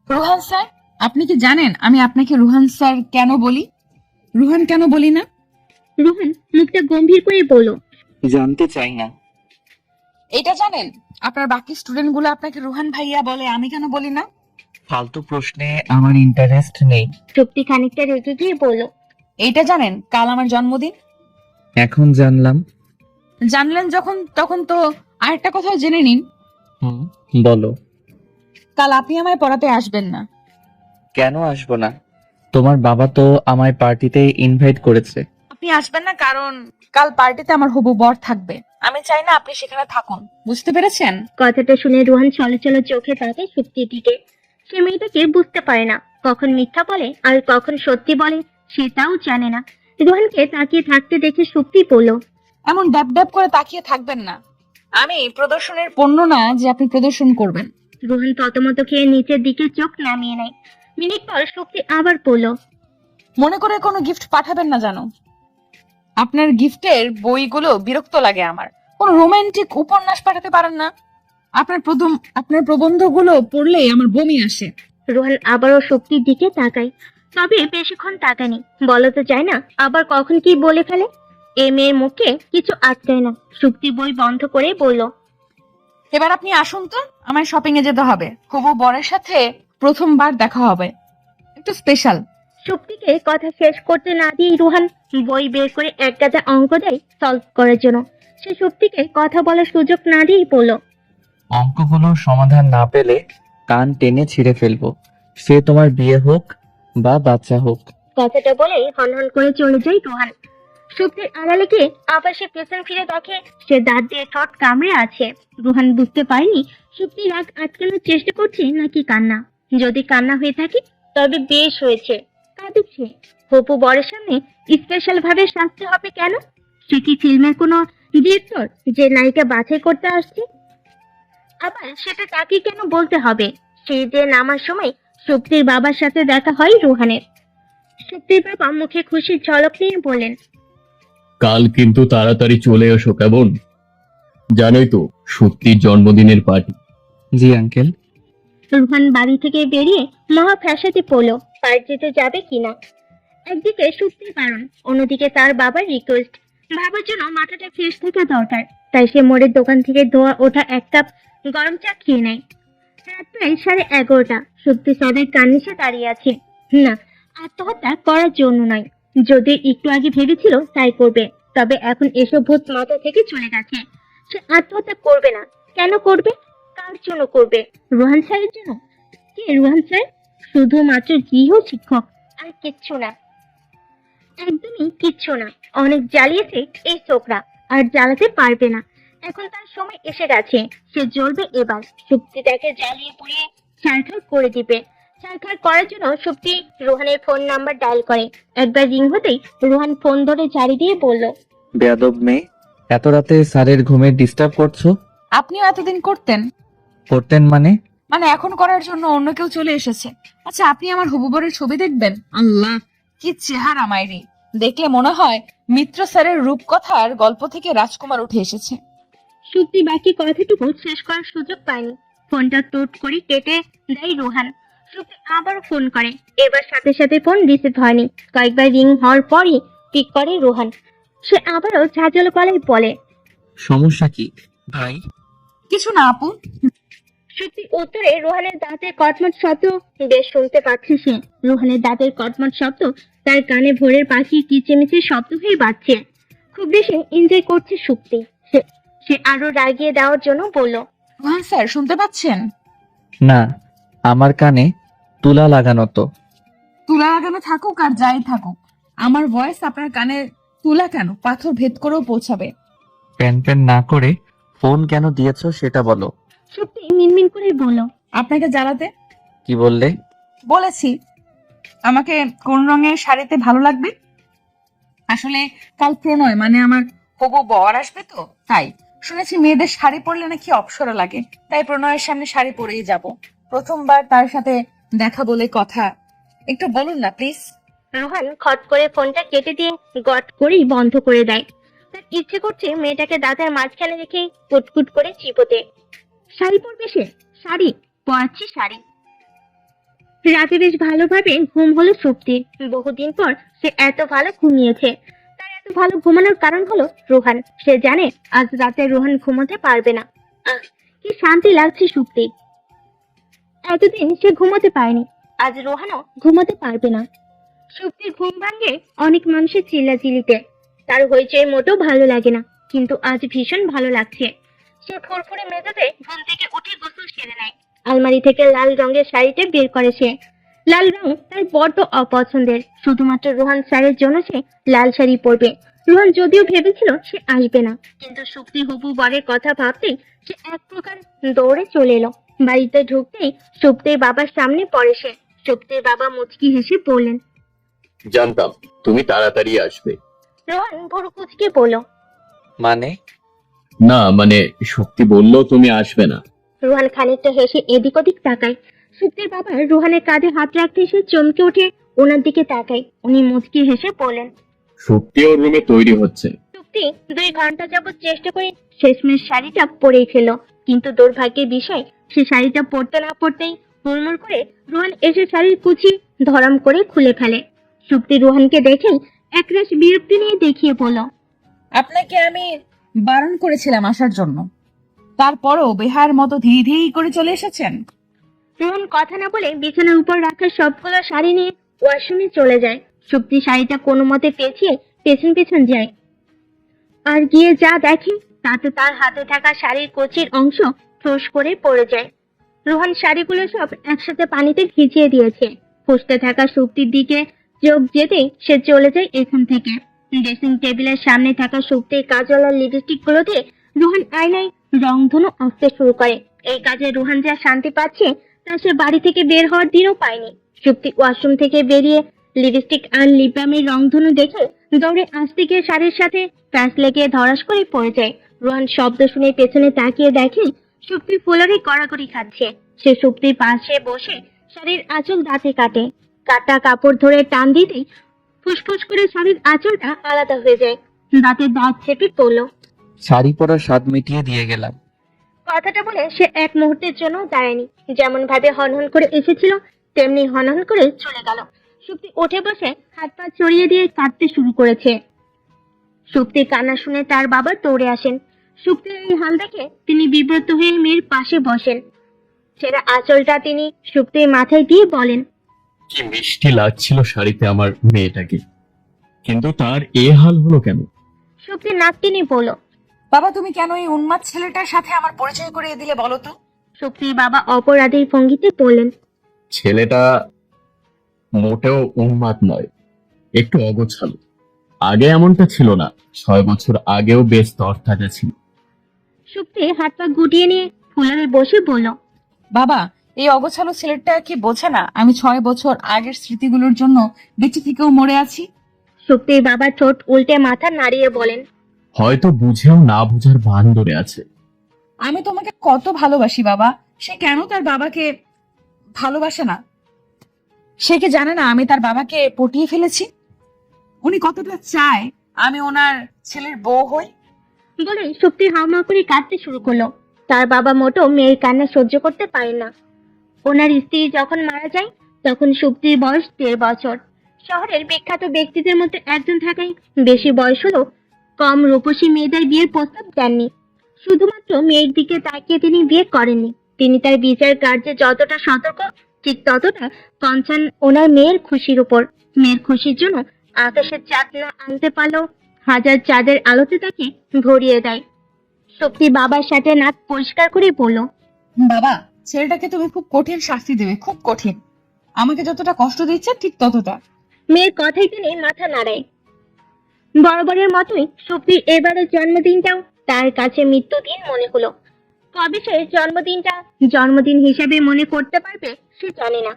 Rohan sir, আপনি কি জানেন আমি আপনাকে রোহান স্যার কেন বলি? রোহান কেন বলি না? রোহন মুখটা গম্ভীর করে বলল। জানতে চাই না। এটা জানেন আপনার বাকি স্টুডেন্ট গুলো আপনাকে রোহান ভাইয়া বলে, আমি কেন বলি না? ফালতু প্রশ্নে আমার ইন্টারেস্ট নেই। তৃপ্তি খানিকটা রেগে গিয়ে বলল। এইটা জানেন কাল আমার জন্মদিন। এখন জানলাম। জানলেন যখন, তখন তো আরেকটা কথা জেনে নিন। হুম, বলো। কাল আপনি আমায় পড়াতে আসবেন না। কেন আসবো না? তোমার বাবা তো আমায় পার্টিতে ইনভাইট করেছে। আপনি আসবেন না কারণ কাল পার্টিতে আমার হবু বর থাকবে। আমি চাই না আপনি সেখানে থাকুন, বুঝতে পেরেছেন? কথাটা শুনে রোহন চলো চলো চোখে তাকায় সুপ্তির দিকে। সে মেয়েটাকে বুঝতে পারে না, কখন মিথ্যা বলে আর কখন সত্যি বলে সেটাও জানে না। রোহনকে তাকিয়ে থাকতে দেখে সুপ্তি বলল। এমন ড্যাব ড্যাব করে তাকিয়ে থাকবেন না। আমি প্রদর্শনের পণ্য না যে আপনি প্রদর্শন করবেন। রোহন ততমত খেয়ে নিচের দিকে চোখ নামিয়ে নেয়। মিনিট পর সুপ্তি আবার বলল। মনে করে কোনো গিফট পাঠাবেন না জানো। আপনার গিফটের বইগুলো বিরক্ত লাগে আমার। কোনো রোমান্টিক উপন্যাস পাঠাতে পারেন না? আপনার প্রবন্ধগুলো পড়লেই আমার বমি আসে। রোহন আবারও সুপ্তির দিকে তাকায়, তবে বেশিক্ষণ তাকায়নি। বলা তো যায় না, আবার কখন কি বলে ফেলে। এ মেয়ের মুখে কিছু আটকায় না। সুপ্তি বই বন্ধ করে বলল। এবার আপনি আসুন তো, আমায় শপিং এ যেতে হবে। হবু বরের সাথে প্রথমবার দেখা হবে, একটু স্পেশাল। সুপ্তিকে কথা শেষ করতে না দিয়ে রোহান বই বের করে এক গাদা অঙ্ক দেয় সলভ করার জন্য। সে সুপ্তিকে কথা বলার সুযোগ না দিয়েই বলল। অঙ্কগুলোর সমাধান না পেলে কান টেনে ছিঁড়ে ফেলবো, সে তোমার বিয়ে হোক বা বাচ্চা হোক। কথাটা বলেই হনহন করে চলে যায় রোহান। সুপ্তির আড়ালে গিয়ে আবার সে পেছন ফিরে দেখে সে দাঁত দিয়ে ঠোঁট কামড়ে আছে। রোহান বুঝতে পারেনি সুপ্তি রাগ আটকানোর চেষ্টা করছে নাকি কান্না। যদি কান্না হয়ে থাকে তবে বেশ হয়েছে, কাঁদছে। হপু বরের সামনে স্পেশাল ভাবে সাজতে হবে কেন? সে কি ফিল্মের কোনো ডিরেক্টর যে নায়িকা বাছাই করতে আসছে? আবার সেটা তাকে কেন বলতে হবে? সেই যে নামার সময় সুপ্তির বাবার সাথে দেখা হয় রোহানের। সুপ্তির বাবা মুখে খুশির ঝলক নিয়ে বলেন। কাল কিন্তু তাড়াতাড়ি চলে এসো কেমন? জানোই তো সত্যির জন্মদিনের পার্টি। জি আঙ্কেল। রোহান বাড়ি থেকে বেরিয়ে মহা ফ্যাসাতে পড়লো পার্টিতে যাবে কিনা। একদিকে সত্যির বারণ, অন্যদিকে তার বাবার রিকোয়েস্ট। বাবার জন্য মাথাটা ফ্রেশ থাকা দরকার। তাই সে মোড়ের দোকান থেকে ধোয়া ওঠা এক কাপ গরম চা খেয়ে নেয়। রাত প্রায় 11:30। সত্যি সদের কান্নিসে দাঁড়িয়ে আছে। না, আত্মহত্যা করার জন্য নয়। যদি একটু আগে ভেবেছিল তাই করবে, তবে এখন এসব ভূত মাথা থেকে চলে গেছে। সে আত্মহত্যা করবে না। কেন করবে? কার জন্য করবে? রোহান স্যারের জন্য। কে রোহান স্যার? শুধুমাত্র গৃহ শিক্ষক, আর কিচ্ছু না। একদমই কিচ্ছু না। অনেক জ্বালিয়েছে এই ছোকরা, আর জ্বালাতে পারবে না। এখন তার সময় এসে গেছে। সে জ্বলবে এবার। সুপ্তি তাকে জ্বালিয়ে পুড়িয়ে ছারখার করে দিবে। ছারখার করার জন্য সুপ্তি রোহানের ফোন নাম্বার ডায়াল করে। একবার রিং হতেই রোহান ফোন ধরে ঝাড়ি দিয়ে বলল। বেয়াদব মেয়ে, এত রাতে স্যারের ঘুমে ডিস্টার্ব করছো? আপনিও এতদিন করতেন? করতেন মানে? মানে এখন করার জন্য অন্য কেউ চলে এসেছে। আচ্ছা, আপনি আমার হবু বরের ছবি দেখবেন? আল্লাহ, কি চেহারা মাইরি! দেখলে মনে হয় মিত্র স্যারের রূপকথার গল্প থেকে রাজকুমার উঠে এসেছে। সুপ্তি বাকি কথাটুকু শেষ করার সুযোগ পায়নি। ফোনটা টুট করে কেটে দেয় রোহান। সুপ্তি আবারও ফোন করে। এবার সাথে সাথে ফোন রিসিভ হয়নি। কয়েকবার রিং হওয়ার পরই পিক করে রোহান। সে আবারও ঝাঁঝালো গলায় বলে। সমস্যা কি ভাই? কিছু না আপু। সত্যি উত্তরে রোহানের দাঁতের কটমট শব্দ বেশ শুনতে পাচ্ছে সে। রোহানের দাঁতের কটমট শব্দ তার কানে ভোরের পাখি কিচিমিচির শব্দ হয়ে বাজছে। খুব বেশি এনজয় করছে সুপ্তি। সে আরো রাগিয়ে দেওয়ার জন্য বলল। রোহান স্যার, শুনতে পাচ্ছেন? না, আমার কানে তুলা লাগানো তো। তুলা লাগানো থাকুক আর যাই থাকুক, আমার ভয়েস আপনার কানে তুলা কেন, পাথর ভেদ করেও পৌঁছাবে। প্যান প্যান না করে ফোন কেন দিয়েছো সেটা বলো। সত্যি মিনমিন করে বলল। আপনাকে জ্বালাতে। কি বললে? বলেছি আমাকে কোন রঙের শাড়িতে ভালো লাগবে। আসলে কাল প্রণয় মানে আমার হবু বর আসবে, তো তাই শুনেছি মেয়েদের শাড়ি পরলে নাকি অপ্সরা লাগে। তাই প্রণয়ের সামনে শাড়ি পরেই যাব। প্রথমবার তার সাথে দেখা বলে কথা। একটু বলুন না প্লিজ। রোহান খট করে ফোনটা কেটে দিয়ে গট করেই বন্ধ করে দেয়। তার ইচ্ছে করছে মেয়েটাকে দাঁতের মাঝখানে রেখে কুটকুট করে চিবোতে। শাড়ি পরবে সে? শাড়ি পরাচ্ছি শাড়ি। রাতে বেশ ভালোভাবে ঘুম হলো সুপ্তির। বহুদিন পর সে এত ভালো ঘুমিয়েছে। তার এত ভালো ঘুমানোর কারণ হলো রোহান। সে জানে আজ রাতে রোহান ঘুমোতে পারবে না। আহ, কি শান্তি লাগছে সুপ্তির। এতদিন সে ঘুমোতে পারেনি, আজ রোহানও ঘুমোতে পারবে না। সুপ্তির ঘুম ভাঙে অনেক মানুষের চিল্লাচিল্লিতে। তার হইচই মোটেও ভালো লাগে না, কিন্তু আজ ভীষণ ভালো লাগছে। সে ফুরফুরে মেজাজে ঘুম থেকে উঠে গোসল সেরে নেয়। আলমারি থেকে লাল রঙের শাড়িটা বের করে সে। লাল রং তার বড্ড অপছন্দের। শুধুমাত্র রোহান স্যারের জন্য সে লাল শাড়ি পরবে। রোহান যদিও ভেবেছিল সে আসবে না, কিন্তু সুপ্তি হবু বরের কথা ভাবতেই সে এক প্রকার দৌড়ে চলে এলো। বাড়িতে ঢুকতেই সুপ্তির বাবার সামনে পড়ে সে। সুপ্তির বাবা মুচকি হেসে বললেন। জানতাম তুমি তাড়াতাড়ি আসবে। রোহান ভুরু কুচকে বলল। মানে? না মানে শক্তি বললো তুমি আসবে না। রোহান খানিকটা হেসে এদিক ওদিক তাকায়। সুপ্তির বাবা রোহানের কাঁধে হাত রাখতে সে চমকে ওঠে, ওনার দিকে তাকায়। উনি মুচকি হেসে বলেন। শক্তি ওর রুমে তৈরি হচ্ছে। সুপ্তি 2 ঘন্টা যাবত চেষ্টা করে শেষমেশ শাড়িটা পরেই ফেলল, কিন্তু দুর্ভাগ্যের বিষয় সে শাড়িটা পরতে না পরতেই হুড়মুড় করে রোহান এসে শাড়ির কুচি ধরাম করে খুলে ফেলে। সুপ্তি রোহানকে দেখেই একরাশ বিরক্তি নিয়ে দেখিয়ে বলল। আপনাকে আমি বারণ করেছিলাম আসার জন্য, তারপরও বেহার মতো ধীরে ধীরে করে চলে এসেছেন। রোহন কথা না বলে বিছানার উপর রাখা সবগুলো শাড়ি নিয়ে ওয়াশরুমে চলে যায়। সুপ্তি শাড়িটা কোনো মতে পেঁচিয়ে পেছন পেছন যায়, আর গিয়ে যা দেখে তাতে তার হাতে থাকা শাড়ির কচির অংশ ফ্রোস করে পড়ে যায়। রোহন শাড়িগুলো সব একসাথে পানিতে ভিজিয়ে দিয়েছে। ফুসতে থাকা সুপ্তির দিকে চোখ যেতেই সে চলে যায় এখান থেকে। ড্রেসিং টেবিলের সামনে থাকা সুপ্তির কাজল আর লিপস্টিক গুলো দিয়ে রোহন আয়নায় রংধনু আঁকতে শুরু করে। এই কাজে রোহান যা শান্তি পাচ্ছে তা সে বাড়ি থেকে বের হওয়ার দিনও পায়নি। সুপ্তি ওয়াশরুম থেকে বেরিয়ে লিপস্টিক আর লিপ বামের রংধনু দেখে দৌড়ে আসতে গিয়ে শাড়ির সাথে প্যাঁচ লেগে ধরাস করে পড়ে যায়। রোহান শব্দ শুনে পেছনে তাকিয়ে দেখে সুপ্তি ফুলরি কড়াকড়ি খাচ্ছে। সে সুপ্তির পাশে বসে শাড়ির আঁচল দাঁতে কাটে। কাটা কাপড় ধরে টান দিতেই ফুসফুস করে শাড়ির আঁচলটা আলাদা হয়ে যায়। দাঁতে দাঁত চেপে পড়ল। শাড়ি পরার স্বাদ মিটিয়ে দিয়ে গেলাম। কথাটা বলে সে এক মুহূর্তের জন্য দাঁড়ায়নি। যেমন ভাবে হনহন করে এসেছিল তেমনি হনহন করে চলে গেল। সুপ্তি উঠে বসে হাত পা ছড়িয়ে দিয়ে কাঁদতে শুরু করেছে। সুপ্তির কান্না শুনে তার বাবা দৌড়ে আসেন। সুপ্তির এই হাল দেখে তিনি বিব্রত হয়ে মেয়ের পাশে বসেন। ছেঁড়া আঁচলটা তিনি সুপ্তির মাথায় দিয়ে বলেন। কি মিষ্টি লাগছিল শাড়িতে আমার মেয়েটাকে, কিন্তু তার এ হাল হলো কেন? সুপ্তি নাক টেনে বলল। বাবা, তুমি কেন এই উন্মাদ ছেলেটার সাথে আমার পরিচয় করিয়ে দিলে বলো তো? সুপ্তির বাবা অপরাধীর ভঙ্গিতে বললেন। ছেলেটা মোটেও উন্মাদ নয়, একটু অগোছালো। আগে এমনটা ছিল না, 6 বছর আগেও বেশ তরতাজা ছিল। সুপ্তি হাত পা গুটিয়ে নিয়ে ফুলারে বসে বলল। বাবা, এই অগোছালো ছেলেটা কি বোঝে না আমি 6 বছর আগের স্মৃতিগুলোর জন্য বেঁচে থেকেও মরে আছি? সুপ্তির বাবা ঠোঁট উল্টে মাথা নাড়িয়ে বলেন। হয়তো বুঝেও না বুঝার ভান ধরে আছে। আমি তোমাকে কত ভালোবাসি বাবা, সে কেন তার বাবাকে ভালোবাসে না? সে কি জানে না আমি তার বাবাকে পটিয়ে ফেলেছি? উনি কতটা চায় আমি ওনার ছেলের বউ হই। বলে সুপ্তি হাওমা করে কাঁদতে শুরু করলো। তার বাবা মোটো মেয়ের কান্না সহ্য করতে পারে না। ওনার স্ত্রী যখন মারা যায় তখন সুপ্তির বয়স 13 বছর। শহরের বিখ্যাত ব্যক্তিদের মধ্যে একজন থাকায় বেশি বয়স হলেও কম রূপসী মেয়েদের বিয়ের প্রস্তাব দেননি। শুধুমাত্র মেয়ের দিকে তাকিয়ে তিনি বিয়ে করেননি। তিনি তার বিচার কার্যে যতটা সতর্ক ঠিক ততটা কনসার্ন ওনার মেয়ের খুশির উপর। মেয়ের খুশির জন্য আকাশের চাঁদ না আনতে পারলেও হাজার চাঁদের আলোতে তাকে ভরিয়ে দেয়। শক্তি বাবার সাথে নাক পরিষ্কার করে বলল। বাবা, ছেলেটাকে তুমি খুব কঠিন শাস্তি দেবে, খুব কঠিন। আমাকে যতটা কষ্ট দিচ্ছে ঠিক ততটা। মেয়ের কথাই তিনি মাথা নাড়ায়। বরাবরের মতোই শক্তির এবারের জন্মদিনটাও তার কাছে মৃত্যুদিন মনে হলো। কবে সে জন্মদিনটা জন্মদিন হিসেবে মনে করতে পারবে সে জানে না।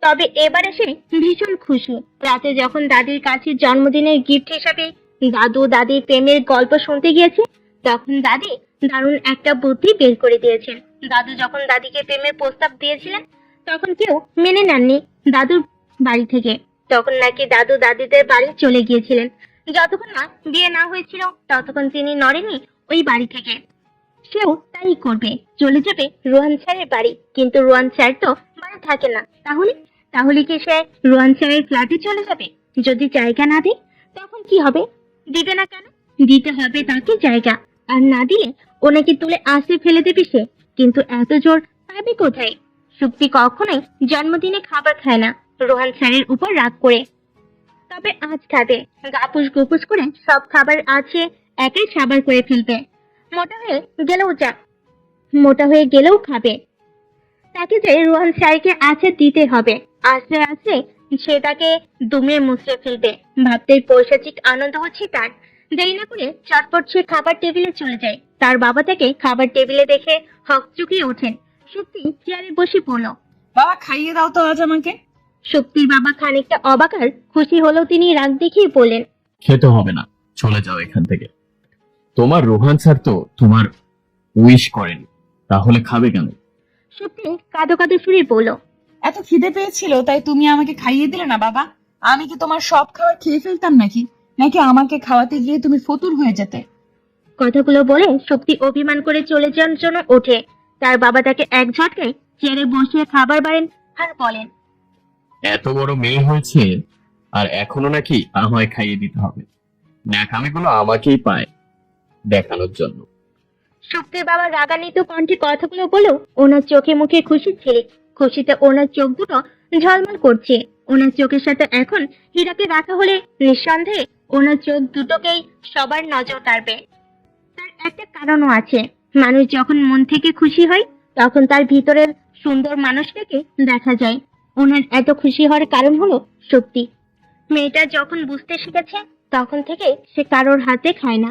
তবে এবারে সে ভীষণ খুশি। রাতে যখন দাদির কাছে জন্মদিনের গিফট হিসাবে দাদু দাদির প্রেমের গল্প শুনতে গিয়েছে তখন দাদি দারুণ একটা বুদ্ধি বের করে দিয়েছেন। দাদু যখন দাদিকে প্রেমের প্রস্তাব দিয়েছিলেন তখন কেউ মেনে নেননি দাদুর বাড়ি থেকে। তখন নাকি দাদু দাদিদের বাড়ি চলে গিয়েছিলেন। যতক্ষণ না বিয়ে না হয়েছিল ততক্ষণ তিনি নড়েনি ওই বাড়ি থেকে। সেও তাই করবে, চলে যাবে রোহান স্যারের বাড়ি। কিন্তু রোহান স্যার তো বাড়ি থাকে না, তাহলে তাহলে কি সে রোহান স্যারের ফ্ল্যাটে চলে যাবে? যদি জায়গা না দেয় তখন কি হবে? দিবে না কেন? দিতে হবে তাকে জায়গা, আর না দিলে ওনাকে তুলে আসে ফেলে দেবে সে। কিন্তু এত জোর পাবে কোথায়? সুপ্তি কখনোই জন্মদিনে খাবার খায় না রোহান স্যারের উপর রাগ করে। তবে আজ খাবে, গাপুস গুপুস করে সব খাবার আছে একাই সাবার করে ফেলবে। মোটা হয়ে গেলেও মোটা হয়ে গেলেও খাবে। তাকে যে রোহান স্যারকে আছে দিতে হবে। আস্তে আস্তে সে তাকে দুমড়ে মুচড়ে ফেলবে। ভাবতেই পৈশাচিক আনন্দ হচ্ছে তার। দেরি না করে চটপট সে খাবার টেবিলে চলে যায়। তার বাবা তাকে খাবার টেবিলে দেখে হকচকিয়ে ওঠেন। শক্তি চেয়ারে বসে পড়ল। বাবা খাইয়ে দাও তো আজ আমাকে। শক্তির বাবা খানিকটা অবাক আর খুশি হলেও তিনি রাগ দেখিয়ে বললেন, খেতে হবে না, চলে যাও এখান থেকে। তোমার রোহান স্যার তো তোমার উইশ করেন, তাহলে খাবে কেন? শক্তি কাঁদো কাঁদো সুরে বলল, এত খিদে পেয়েছিল তাই তুমি আমাকে খাইয়ে দিলে না বাবা? আমি কি তোমার সব খাবার খেয়ে ফেলতাম নাকি? নাকি আমাকে খাওয়াতে গিয়ে তুমি ফতুর হয়ে যেতে? কথাগুলো বলে শক্তি অভিমান করে চলে যাওয়ার জন্য ওঠে। তার বাবা তাকে এক ঝটকায় চেয়ারে বসিয়ে খাবার বাড়েন আর বলেন, এত বড় মেয়ে হয়েছে আর এখনো নাকি আমায় খাইয়ে দিতে হবে? ন্যাকামিগুলো আমাকেই পায় দেখানোর জন্য। শক্তির বাবা রাগান্বিত কণ্ঠে কথাগুলো বলেও ওনার চোখে মুখে খুশি ছেলে। খুশিতে ওনার চোখ দুটো ঝলমল করছে। ওনার চোখের সাথে এখন হীরাকে রাখা হলে নিঃসন্দেহে ওনার চোখ দুটোকেই সবার নজর কাড়বে। তার একটা কারণও আছে। মানুষ যখন মন থেকে খুশি হয় তখন তার ভিতরের সুন্দর মানুষটাকে দেখা যায়। ওনার এত খুশি হওয়ার কারণ হলো শক্তি। মেয়েটা যখন বুঝতে শিখেছে তখন থেকে সে কারোর হাতে খায় না।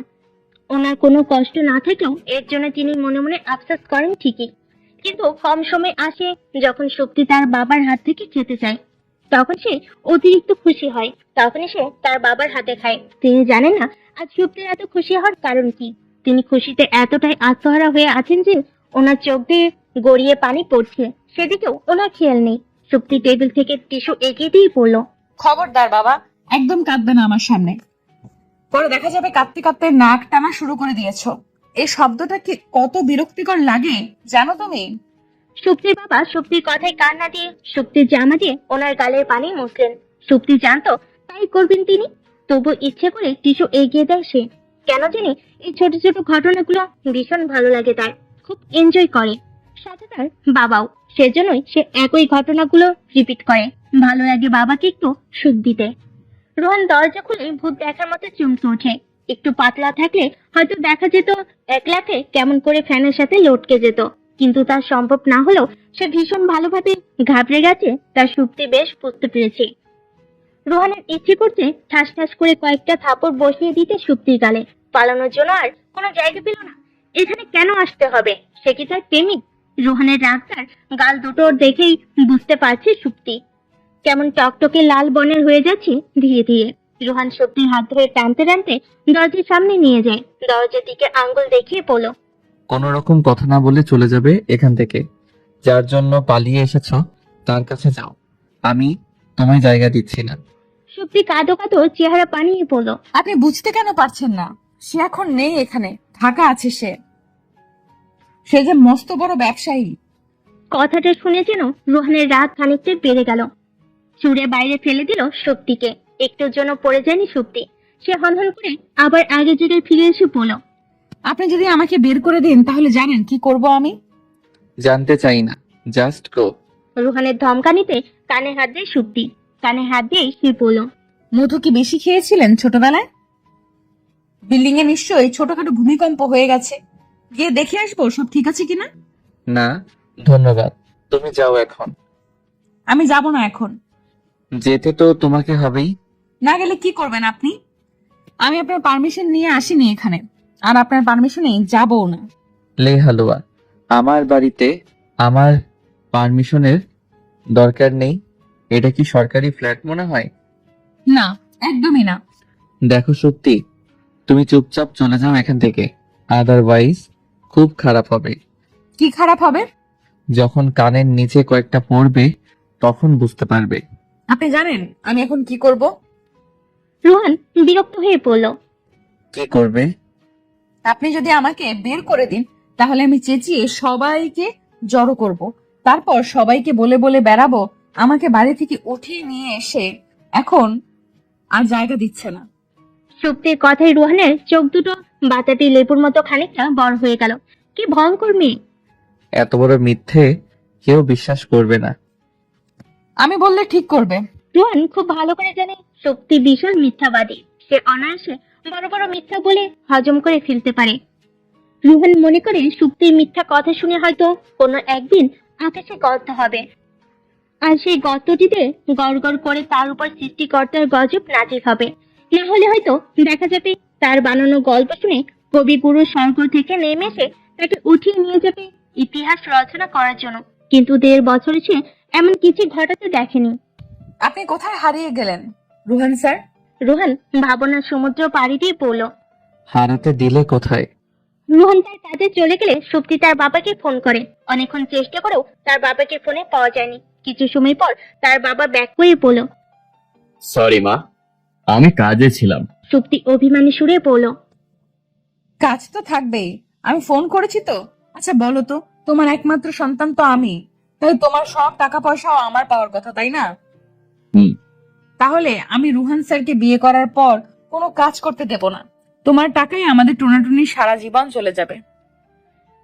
ওনার কোনো কষ্ট না থেকেও এর জন্য তিনি মনে মনে আফসোস করেন ঠিকই, কিন্তু কম সময় আসে যখন শক্তি তার বাবার হাত থেকে খেতে চায়। তখন সে অতিরিক্ত খুশি হয়। তখনই সে তার বাবার হাতে খায়। তিনি জানেন না আজ শক্তির এত খুশি হওয়ার কারণ কি। তিনি খুশিতে এতটাই আত্মহারা হয়ে আছেন যে ওনার চোখ দিয়ে গড়িয়ে পানি পড়ছে, সেদিকেও ওনার খেয়াল নেই। শক্তি টেবিল থেকে টিস্যু এগিয়ে দিয়ে পড়ল, খবরদার বাবা, একদম কাঁদবে না আমার সামনে। পরে দেখা যাবে কাঁদতে কাঁদতে নাক টানা শুরু করে দিয়েছো। এই শব্দটা কি কত বিরক্তিকর লাগে জানো তুমি? শক্তির বাবা শক্তির কথায় কান না দিয়ে শক্তির জামা দিয়ে ওনার গালের পানি মুছলেন। শক্তি জানতো তাই করবেন তিনি, তবু ইচ্ছে করে টিস্যু এগিয়ে দেয় সে। কেন জানি এই ছোট ছোট ঘটনাগুলো ভীষণ ভালো লাগে তার, খুব এনজয় করে। সাথে তার বাবাও, সেজন্যই সে একই ঘটনাগুলো রিপিট করে। ভালো লাগে বাবাকে একটু সুখ দিতে। রোহন দরজা খুলে ভূত দেখার মতো চমকে ওঠে। একটু পাতলা থাকলে হয়তো দেখা যেত এক লাফে কেমন করে ফ্যানের সাথে লটকে যেত, কিন্তু তার সম্ভব না হলেও সে ভীষণ ভালোভাবে ঘাবড়ে গেছে তার শক্তি বেশ বুঝতে পেরেছে। রোহানের ইচ্ছে করছে ঠাস ঠাস করে কয়েকটা থাপড় বসিয়ে দিতে শক্তির গালে। পালানোর জন্য আর কোনো জায়গা পেল না। এখানে কেন আসতে হবে? সে কি তার প্রেমিক? রোহানের রাগ তার গাল দুটো দেখেই বুঝতে পারছে শক্তি কেমন টকটকে লাল বনের হয়ে যাচ্ছে ধীরে ধীরে। রোহান শক্তির হাত ধরে টানতে টানতে দরজার সামনে নিয়ে যায়। দরজার দিকে আঙ্গুল দেখিয়ে বলল, কোনো রকম কথা না বলে চলে যাবে এখান থেকে। যার জন্য পালিয়ে এসেছো তার কাছে যাও, আমি তোমায় জায়গা দিচ্ছি না। শক্তি কাঁদো কাঁদো চেহারা পানিয়ে বলল, আপনি বুঝতে কেন পারছেন না? সে এখন নেই এখানে, ঢাকা আছে সে। সে যে মস্ত বড় ব্যবসায়ী। কথাটা শুনে যেন রোহানের রাগ খানিকটা বেড়ে গেল। চুড়ে বাইরে ফেলে দিল শক্তিকে। একটুর জন্য পড়ে যায়নি শক্তি। সে হনহন করে আবার আগে জায়গায় ফিরে এসে বলল, আপনি যদি আমাকে বের করে দিন তাহলে জানেন কি করব আমি? জানতে চাই না, জাস্ট গো। রোহানের ধমকানিতে কানে হাত দিয়ে শক্তি। কানে হাত দিয়ে সে বলল, মধু কি বেশি খেয়েছিলেন ছোটবেলায়? বিল্ডিং এ নিশ্চয়ই ছোটখাটো ভূমিকম্প হয়ে গেছে, গিয়ে দেখে আসবো সব ঠিক আছে কিনা। না ধন্যবাদ, তুমি যাও এখন। আমি যাব না এখন। যেতে তো তোমাকে হবেই। না গেলে কি করবেন আপনি? আমি আপনার পারমিশন নিয়ে আসিনি এখানে, আর আপনার পারমিশনে যাবও না। লে হালুয়া, আমার বাড়িতে আমার পারমিশনের দরকার নেই। এটা কি সরকারি ফ্ল্যাট মনে হয়? না, একদমই না। দেখো সত্যি, তুমি চুপচাপ চলে যাও এখান থেকে, আদারওয়াইজ খুব খারাপ হবে। কি খারাপ হবে? যখন কানের নিচে কয়েকটা পড়বে তখন বুঝতে পারবে। আপনি জানেন আমি এখন কি করব? রোহান বিরক্ত হয়ে পড়ল, কি করবে? আপনি যদি আমাকে বের করে দিন তাহলে আমি চেঁচিয়ে সবাইকে জড়ো করব। তারপর সবাইকে বলে বলে বেড়াবো আমাকে বাড়ি থেকে উঠিয়ে নিয়ে এসে এখন আর জায়গা দিচ্ছে না। সুপ্তির কথায় রুহানের চোখ দুটো বাতাবি লেবুর মতো খানিকটা বড় হয়ে গেল। কি ভয়ঙ্কর মেয়ে! এত বড় মিথ্যে কেউ বিশ্বাস করবে না। আমি বললে ঠিক করবে। রুহান খুব ভালো করে জানে সুপ্তি বিশাল মিথ্যাবাদী। সে অনায়াসে বড় বড় মিথ্যা বলে হজম করে ফেলতে পারে। রুহান মনে করে সুপ্তির মিথ্যা কথা শুনে হয়তো কোনো একদিন আকাশে গর্ত হবে, আর সেই গর্তটিতে গড় গড় করে তার উপর সৃষ্টিকর্তার গজব নাজির হবে। না হলে হয়তো দেখা যাবে তার বানানো গল্প শুনে কবিগুরু স্বর্গ থেকে নেমে এসে তাকে উঠিয়ে নিয়ে যাবে ইতিহাস রচনা করার জন্য। কিন্তু 1.5 বছরে সে এমন কিছু ঘটাতে দেখেনি। আপনি কোথায় হারিয়ে গেলেন রুহান স্যার? রুহান ভাবনার সমুদ্র পাড়ি দিয়ে পড়ল। হারাতে দিলে কোথায়? রুহান তার কাজে চলে গেলে সুপ্তি তার বাবাকে ফোন করে। অনেকক্ষণ চেষ্টা করেও তার বাবাকে ফোনে পাওয়া যায়নি। কিছু সময় পর তার বাবা ব্যাক হয়ে পড়ল। সরি মা, আমি কাজে ছিলাম। সুপ্তি অভিমানী সুরে পড়ল। কাজ তো থাকবেই, আমি ফোন করেছি তো। আচ্ছা বলো তো, তোমার একমাত্র সন্তান তো আমি, তাহলে তোমার সব টাকা পয়সাও আমার পাওয়ার কথা, তাই না? হুম। তাহলে আমি রুহান স্যারকে বিয়ে করার পর কোনো কাজ করতে দেব না। তোমার টাকায় আমাদের টুনাটুনি সারা জীবন চলে যাবে।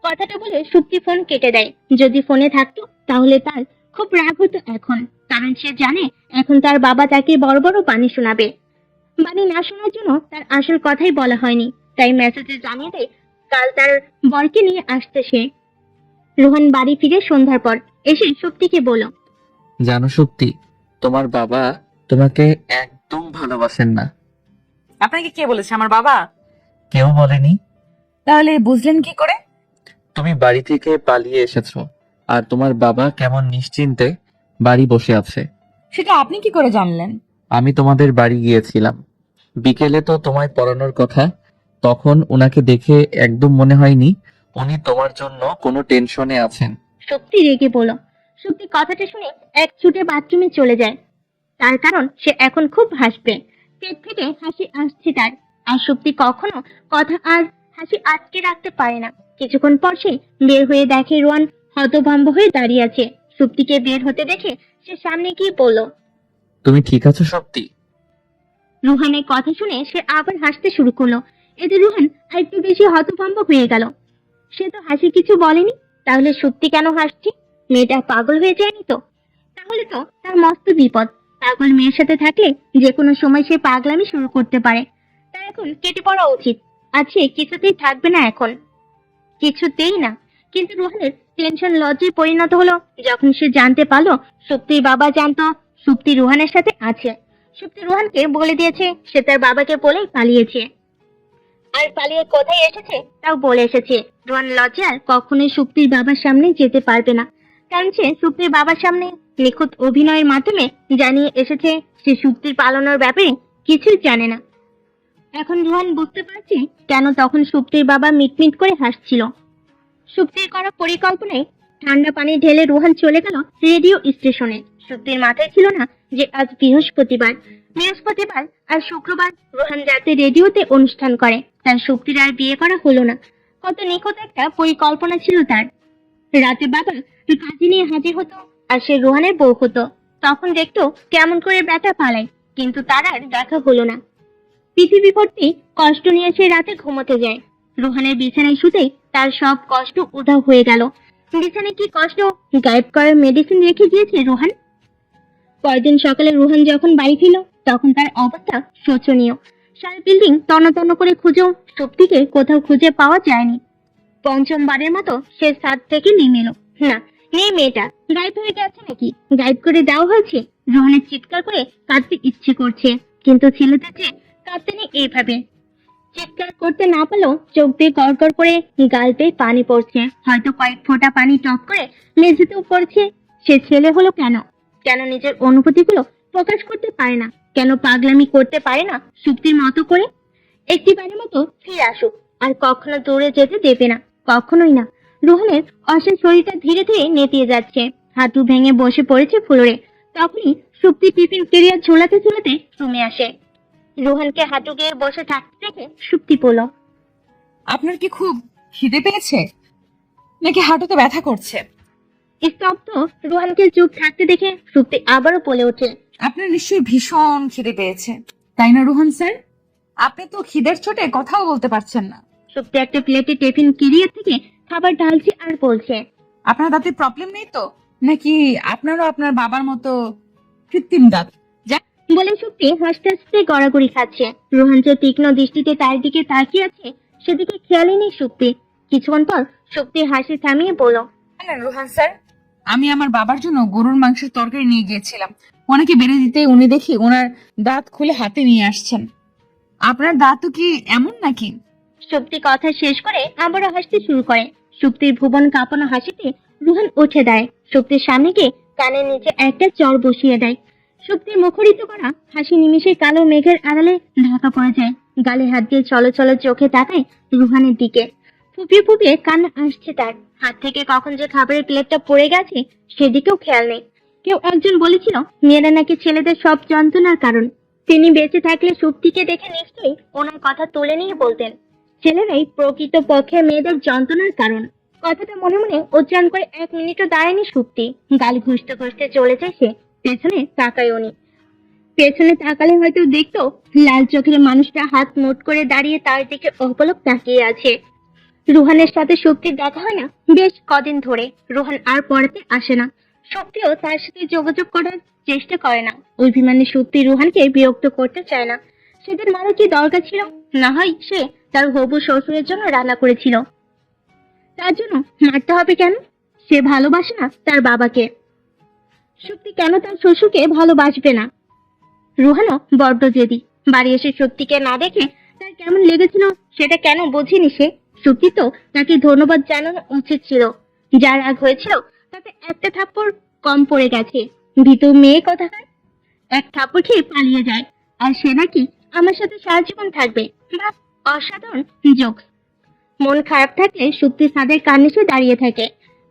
কথাটা বলে সুপ্তি ফোন কেটে দেয়। যদি ফোনে থাকতো তাহলে তার খুব রাগ হতো এখন, কারণ সে জানে এখন তার বাবা তাকে বড় বড় বাণী শোনাবে। বাণী না শোনার জন্য তার আসল কথাই বলা হয়নি, তাই মেসেজে জানিয়ে দেয় কাল তার বরকে নিয়ে আসতে সে। রোহন বাড়ি ফিরে সন্ধ্যার পর এসে সুপ্তিকে বলল, জানো সত্যি, তোমার বাবা তোমাকে একদম ভালোবাসেন না। আপনাকে কে বলেছে আমার বাবা? কেউ বলেনি। তাহলে বুঝলেন কি করে? তুমি বাড়ি থেকে পালিয়ে এসেছো, আর তোমার বাবা কেমন নিশ্চিন্তে বাড়ি বসে আছে। সেটা আপনি কি করে জানলেন? আমি তোমাদের বাড়ি গিয়েছিলাম বিকেলে, তো তোমায় পড়ানোর কথা। তখন ওনাকে দেখে একদম মনে হয়নি উনি তোমার জন্য কোনো টেনশনে আছেন। সুপ্তি রেগে বলল। সুপ্তি কথাটা শুনে এক ছুটে বাথরুমে চলে যায়। তার কারণ সে এখন খুব হাসবে। পেট থেকে হাসি আসছে তার। আর সুপ্তি কখনো কথা আর হাসি আটকে রাখতে পারে না। কিছুক্ষণ পর সে বের হয়ে দেখে রোয়ান হতভম্ব হয়ে দাঁড়িয়ে আছে। সুপ্তিকে বের হতে দেখে সে সামনে গিয়ে বলল, তুমি ঠিক আছো সত্যি? রুহানের কথা শুনে সে আবার হাসতে শুরু করলো। এতে রুহান একটু বেশি হতভম্ব হয়ে গেল। সে তো হাসি কিছু বলেনি, তাহলে সত্যি কেন হাসছে? মেয়েটা পাগল হয়ে যায়নি তো? তাহলে তো তার মস্ত বিপদ। পাগল মেয়ের সাথে থাকলে যে কোনো সময় সে পাগলামি শুরু করতে পারে। তার এখন কেটে পড়া উচিত। আর সে কিছুতেই থাকবে না এখন, কিছুতেই না। কিন্তু রুহানের টেনশন লজ্জায় পরিণত হলো যখন সে জানতে পারলো সুপ্তির বাবা জানতো সুপ্তি রুহানের সাথে আছে। সুপ্তি রুহানকে বলে দিয়েছে সে তার বাবাকে বলেই পালিয়েছে, আর পালিয়ে কোথায় এসেছে তাও বলে এসেছে। রোহান লজ্জায় কখনোই সুপ্তির বাবার সামনে যেতে পারবে না, কারণ সে সুপ্তির বাবার সামনে নিখুঁত অভিনয়ের মাধ্যমে জানিয়ে এসেছে সে সুপ্তির পালানোর ব্যাপারে কিছুই জানে না। এখন রোহান বুঝতে পারছে কেন তখন সুপ্তির বাবা মিটমিট করে হাসছিল। সুপ্তির করা পরিকল্পনায় ঠান্ডা পানি ঢেলে রোহান চলে গেল রেডিও স্টেশনে। সুপ্তির মাথায় ছিল না যে আজ বৃহস্পতিবার আর শুক্রবার রোহান রাতে রেডিওতে অনুষ্ঠান করে। তার সুপ্তির আর বিয়ে করা হলো না। কত নিখুঁত একটা পরিকল্পনা ছিল তার। রাতে বাবা কাজে নিয়ে হাজির হতো আর সে রোহানের বউ হতো। তখন দেখতো কেমন করে ব্যাটা পালায়, কিন্তু তার আর দেখা হলো না। পৃথিবী ভর্তি কষ্ট নিয়ে সে রাতে ঘুমোতে যায়। রোহানের বিছানায় শুতে তার সব কষ্ট উধাও হয়ে গেল। বিছানায় কি কষ্ট গায়েব করার মেডিসিন রেখে দিয়েছে রোহান। পরদিন সকালে রোহান যখন বাড়ি ফিরল তখন তার অবস্থা শোচনীয়। সারা বিল্ডিং তন্ন করে খুঁজেও সুপ্তিকে কোথাও খুঁজে পাওয়া যায়নি। পঞ্চমবারের মতো সে ছাদ থেকে নেমে এলো। না, নেই, মেয়েটা গায়েব হয়ে গেছে নাকি? গায়েব করে দেওয়া হয়েছে। রোহানের চিৎকার করে কাঁদতে ইচ্ছে করছে, কিন্তু ছেলেদের যে কাঁদতে নেই এইভাবে। চিৎকার করতে না পারলেও চোখ দিয়ে গড়গড় করে গাল বেয়ে পানি পড়ছে। হয়তো কয়েক ফোঁটা পানি টপ করে মেঝেতেও পড়ছে। সে ছেলে হলো কেন? কেন নিজের অনুভূতিগুলো প্রকাশ করতে পারে না? কেন পাগলামি করতে পারে না সুপ্তির মতো করে? একটিবারের মতো ফিরে আসুক, আর কখনো দূরে যেতে দেবে না, কখনোই না। রোহানের অসীম শরীরটা ধীরে ধীরে নেতিয়ে যাচ্ছে। হাঁটু ভেঙে বসে পড়েছে ফ্লোরে। তখনই সুপ্তি টিফিন কেরিয়ার ঝোলাতে ঝোলাতে রুমে আসে। রোহানকে হাঁটু গেয়ে বসে থাকতে দেখে সুপ্তি বলল, আপনার কি খুব খিদে পেয়েছে নাকি হাঁটুতে ব্যথা করছে? স্তব্ধ রুহানকে চুপ থাকতে দেখে সুপ্তি আবারও বলে ওঠে। আপনার নিশ্চয়ই ভীষণ খিদে পেয়েছে, তাই না রোহন স্যার? আপনি তো খিদের চোটে কথাও বলতে পারছেন না। সুপ্তি একটা প্লেটে টিফিন ক্যারিয়ার থেকে খাবার ঢালছে আর বলছে। আপনার দাঁতে প্রবলেম নেই তো, নাকি আপনারও আপনার বাবার মতো কৃত্রিম দাঁত? বলে সুপ্তি হাসতে হাসতে গড়াগড়ি খাচ্ছে। রোহান যে তীক্ষ্ণ দৃষ্টিতে তার দিকে তাকিয়ে আছে সেদিকে খেয়ালই নেই সুপ্তি। কিছুক্ষণ পর সুপ্তি হাসি থামিয়ে বলল। না রোহান স্যার, আমি আমার বাবার জন্য গরুর মাংসের তরকারি নিয়ে গিয়েছিলাম। ওনাকে বেড়ে দিতে উনি দেখি ওনার দাঁত খুলে হাতে নিয়ে আসছেন। আপনার দাঁতও কি এমন নাকি? সুপ্তি কথা শেষ করে আবারও হাসতে শুরু করে। সুপ্তির ভুবন কাঁপানো হাসিতে রুহান উঠে দেয়। সুপ্তির সামনে গিয়ে কানের নিচে একটা চর বসিয়ে দেয়। সুপ্তির মুখরিত করা হাসি নিমিষে কালো মেঘের আড়ালে ঢাকা পড়ে যায়। গালে হাত দিয়ে চলো চলো চোখে তাকায় রুহানের দিকে। ফুপিয়ে ফুপিয়ে কান্না আসছে তার। হাত থেকে কখন যে খাবারের প্লেটটা পড়ে গেছে সেদিকেও খেয়াল নেই। কেউ একজন বলেছিল মেয়েরা নাকি ছেলেদের সব যন্ত্রণার কারণ। তিনি বেঁচে থাকলে সুপ্তিকে দেখে নিশ্চয়ই ওনার কথা তুলে নিয়ে বলতেন, ছেলেরাই প্রকৃত পক্ষে মেয়েদের যন্ত্রণার কারণ। কথাটা মনে মনে উচ্চারণ করে 1 মিনিটও দাঁড়ায়নি সুপ্তি। গাল ঘুষতে ঘুষতে চলে যায় সে। পেছনে তাকায় উনি। পেছনে তাকালে হয়তো দেখতো লাল চোখের মানুষটা হাত মুঠ করে দাঁড়িয়ে তার দিকে অপলক তাকিয়ে আছে। রুহানের সাথে শক্তির দেখা হয় না বেশ কদিন ধরে। রুহান আর পড়াতে আসে না। শক্তিও তার সাথে যোগাযোগ করার চেষ্টা করে না। অভিমানী শক্তি রুহানকে বিরক্ত করতে চায় না। সেদিন মারা কি দরকার ছিল? না হয় সে তার হবু শ্বশুরের জন্য রান্না করেছিল, তার জন্য মারতে হবে কেন? সে ভালোবাসে না তার বাবাকে। শক্তি কেন তার শ্বশুরকে ভালোবাসবে না? রুহানও বড্ড জেদি। বাড়ি এসে শক্তিকে না দেখে তার কেমন লেগেছিল সেটা কেন বোঝেনি সে? শক্তি তো তাকে ধন্যবাদ জানানো উচিত ছিল। যা রাগ হয়েছিল তাতে একটা থাপ্পড় কম পড়ে গেছে। ভীতু মেয়ে কোথাকার, এক থাপ্পড় খেয়ে পালিয়ে যায়, আর সে নাকি আমার সাথে সারা জীবন থাকবে। বাহ, অসাধারণ জোকস। মন খারাপ থাকলে শক্তি ছাদের কার্নিশে দাঁড়িয়ে থাকে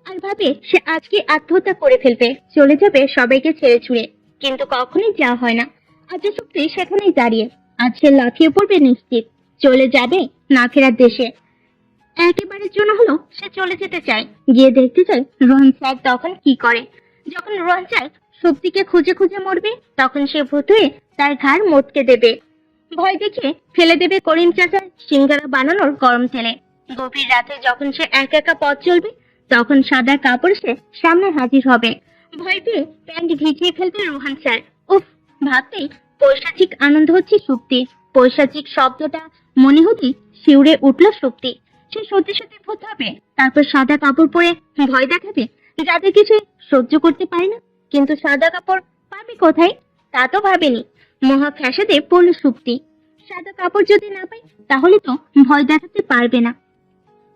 আর ভাবে সে আজকে আত্মহত্যা করে ফেলবে, চলে যাবে সবাইকে ছেড়ে ছুড়ে। কিন্তু কখনোই যাওয়া হয় না। আজ শক্তি সেখানেই দাঁড়িয়ে। আজ সে লাফিয়ে পড়বে নিশ্চিত, চলে যাবে না ফেরার দেশে। একেবারের জন্য হলো সে চলে যেতে চায়, গিয়ে দেখতে চায় রোহন স্যার তখন কি করে। যখন রোহন চায় শক্তিকে খুঁজে খুঁজে মরবে, তখন সে ভূত হয়ে তার ঘাড় মোটকে দেবে। ভয় দেখে ফেলে দেবে করিম চাচার সিঙ্গারা বানানোর গরম তেলে। গভীর রাতে যখন সে একা একা পথ চলবে, তখন সাদা কাপড় সে সামনে হাজির হবে। ভয় পেয়ে প্যান্ট ভিজিয়ে ফেলবে রোহান স্যার। উফ, ভাবতেই পৈশাচিক আনন্দ হচ্ছে শক্তি। পৈশাচিক শব্দটা মনে হতেই শিউরে উঠল শক্তি। সে সত্যি সত্যি ভূত হবে, তারপর সাদা কাপড় পরে ভয় দেখাবে যাদের কিছু সহ্য করতে পারে না। কিন্তু সাদা কাপড় পাবে কোথায় তা তো ভাবেনি। মহা ফ্যাসাদে পড়ল শক্তি। সাদা কাপড় যদি না পায় তাহলে তো ভয় দেখাতে পারবে না।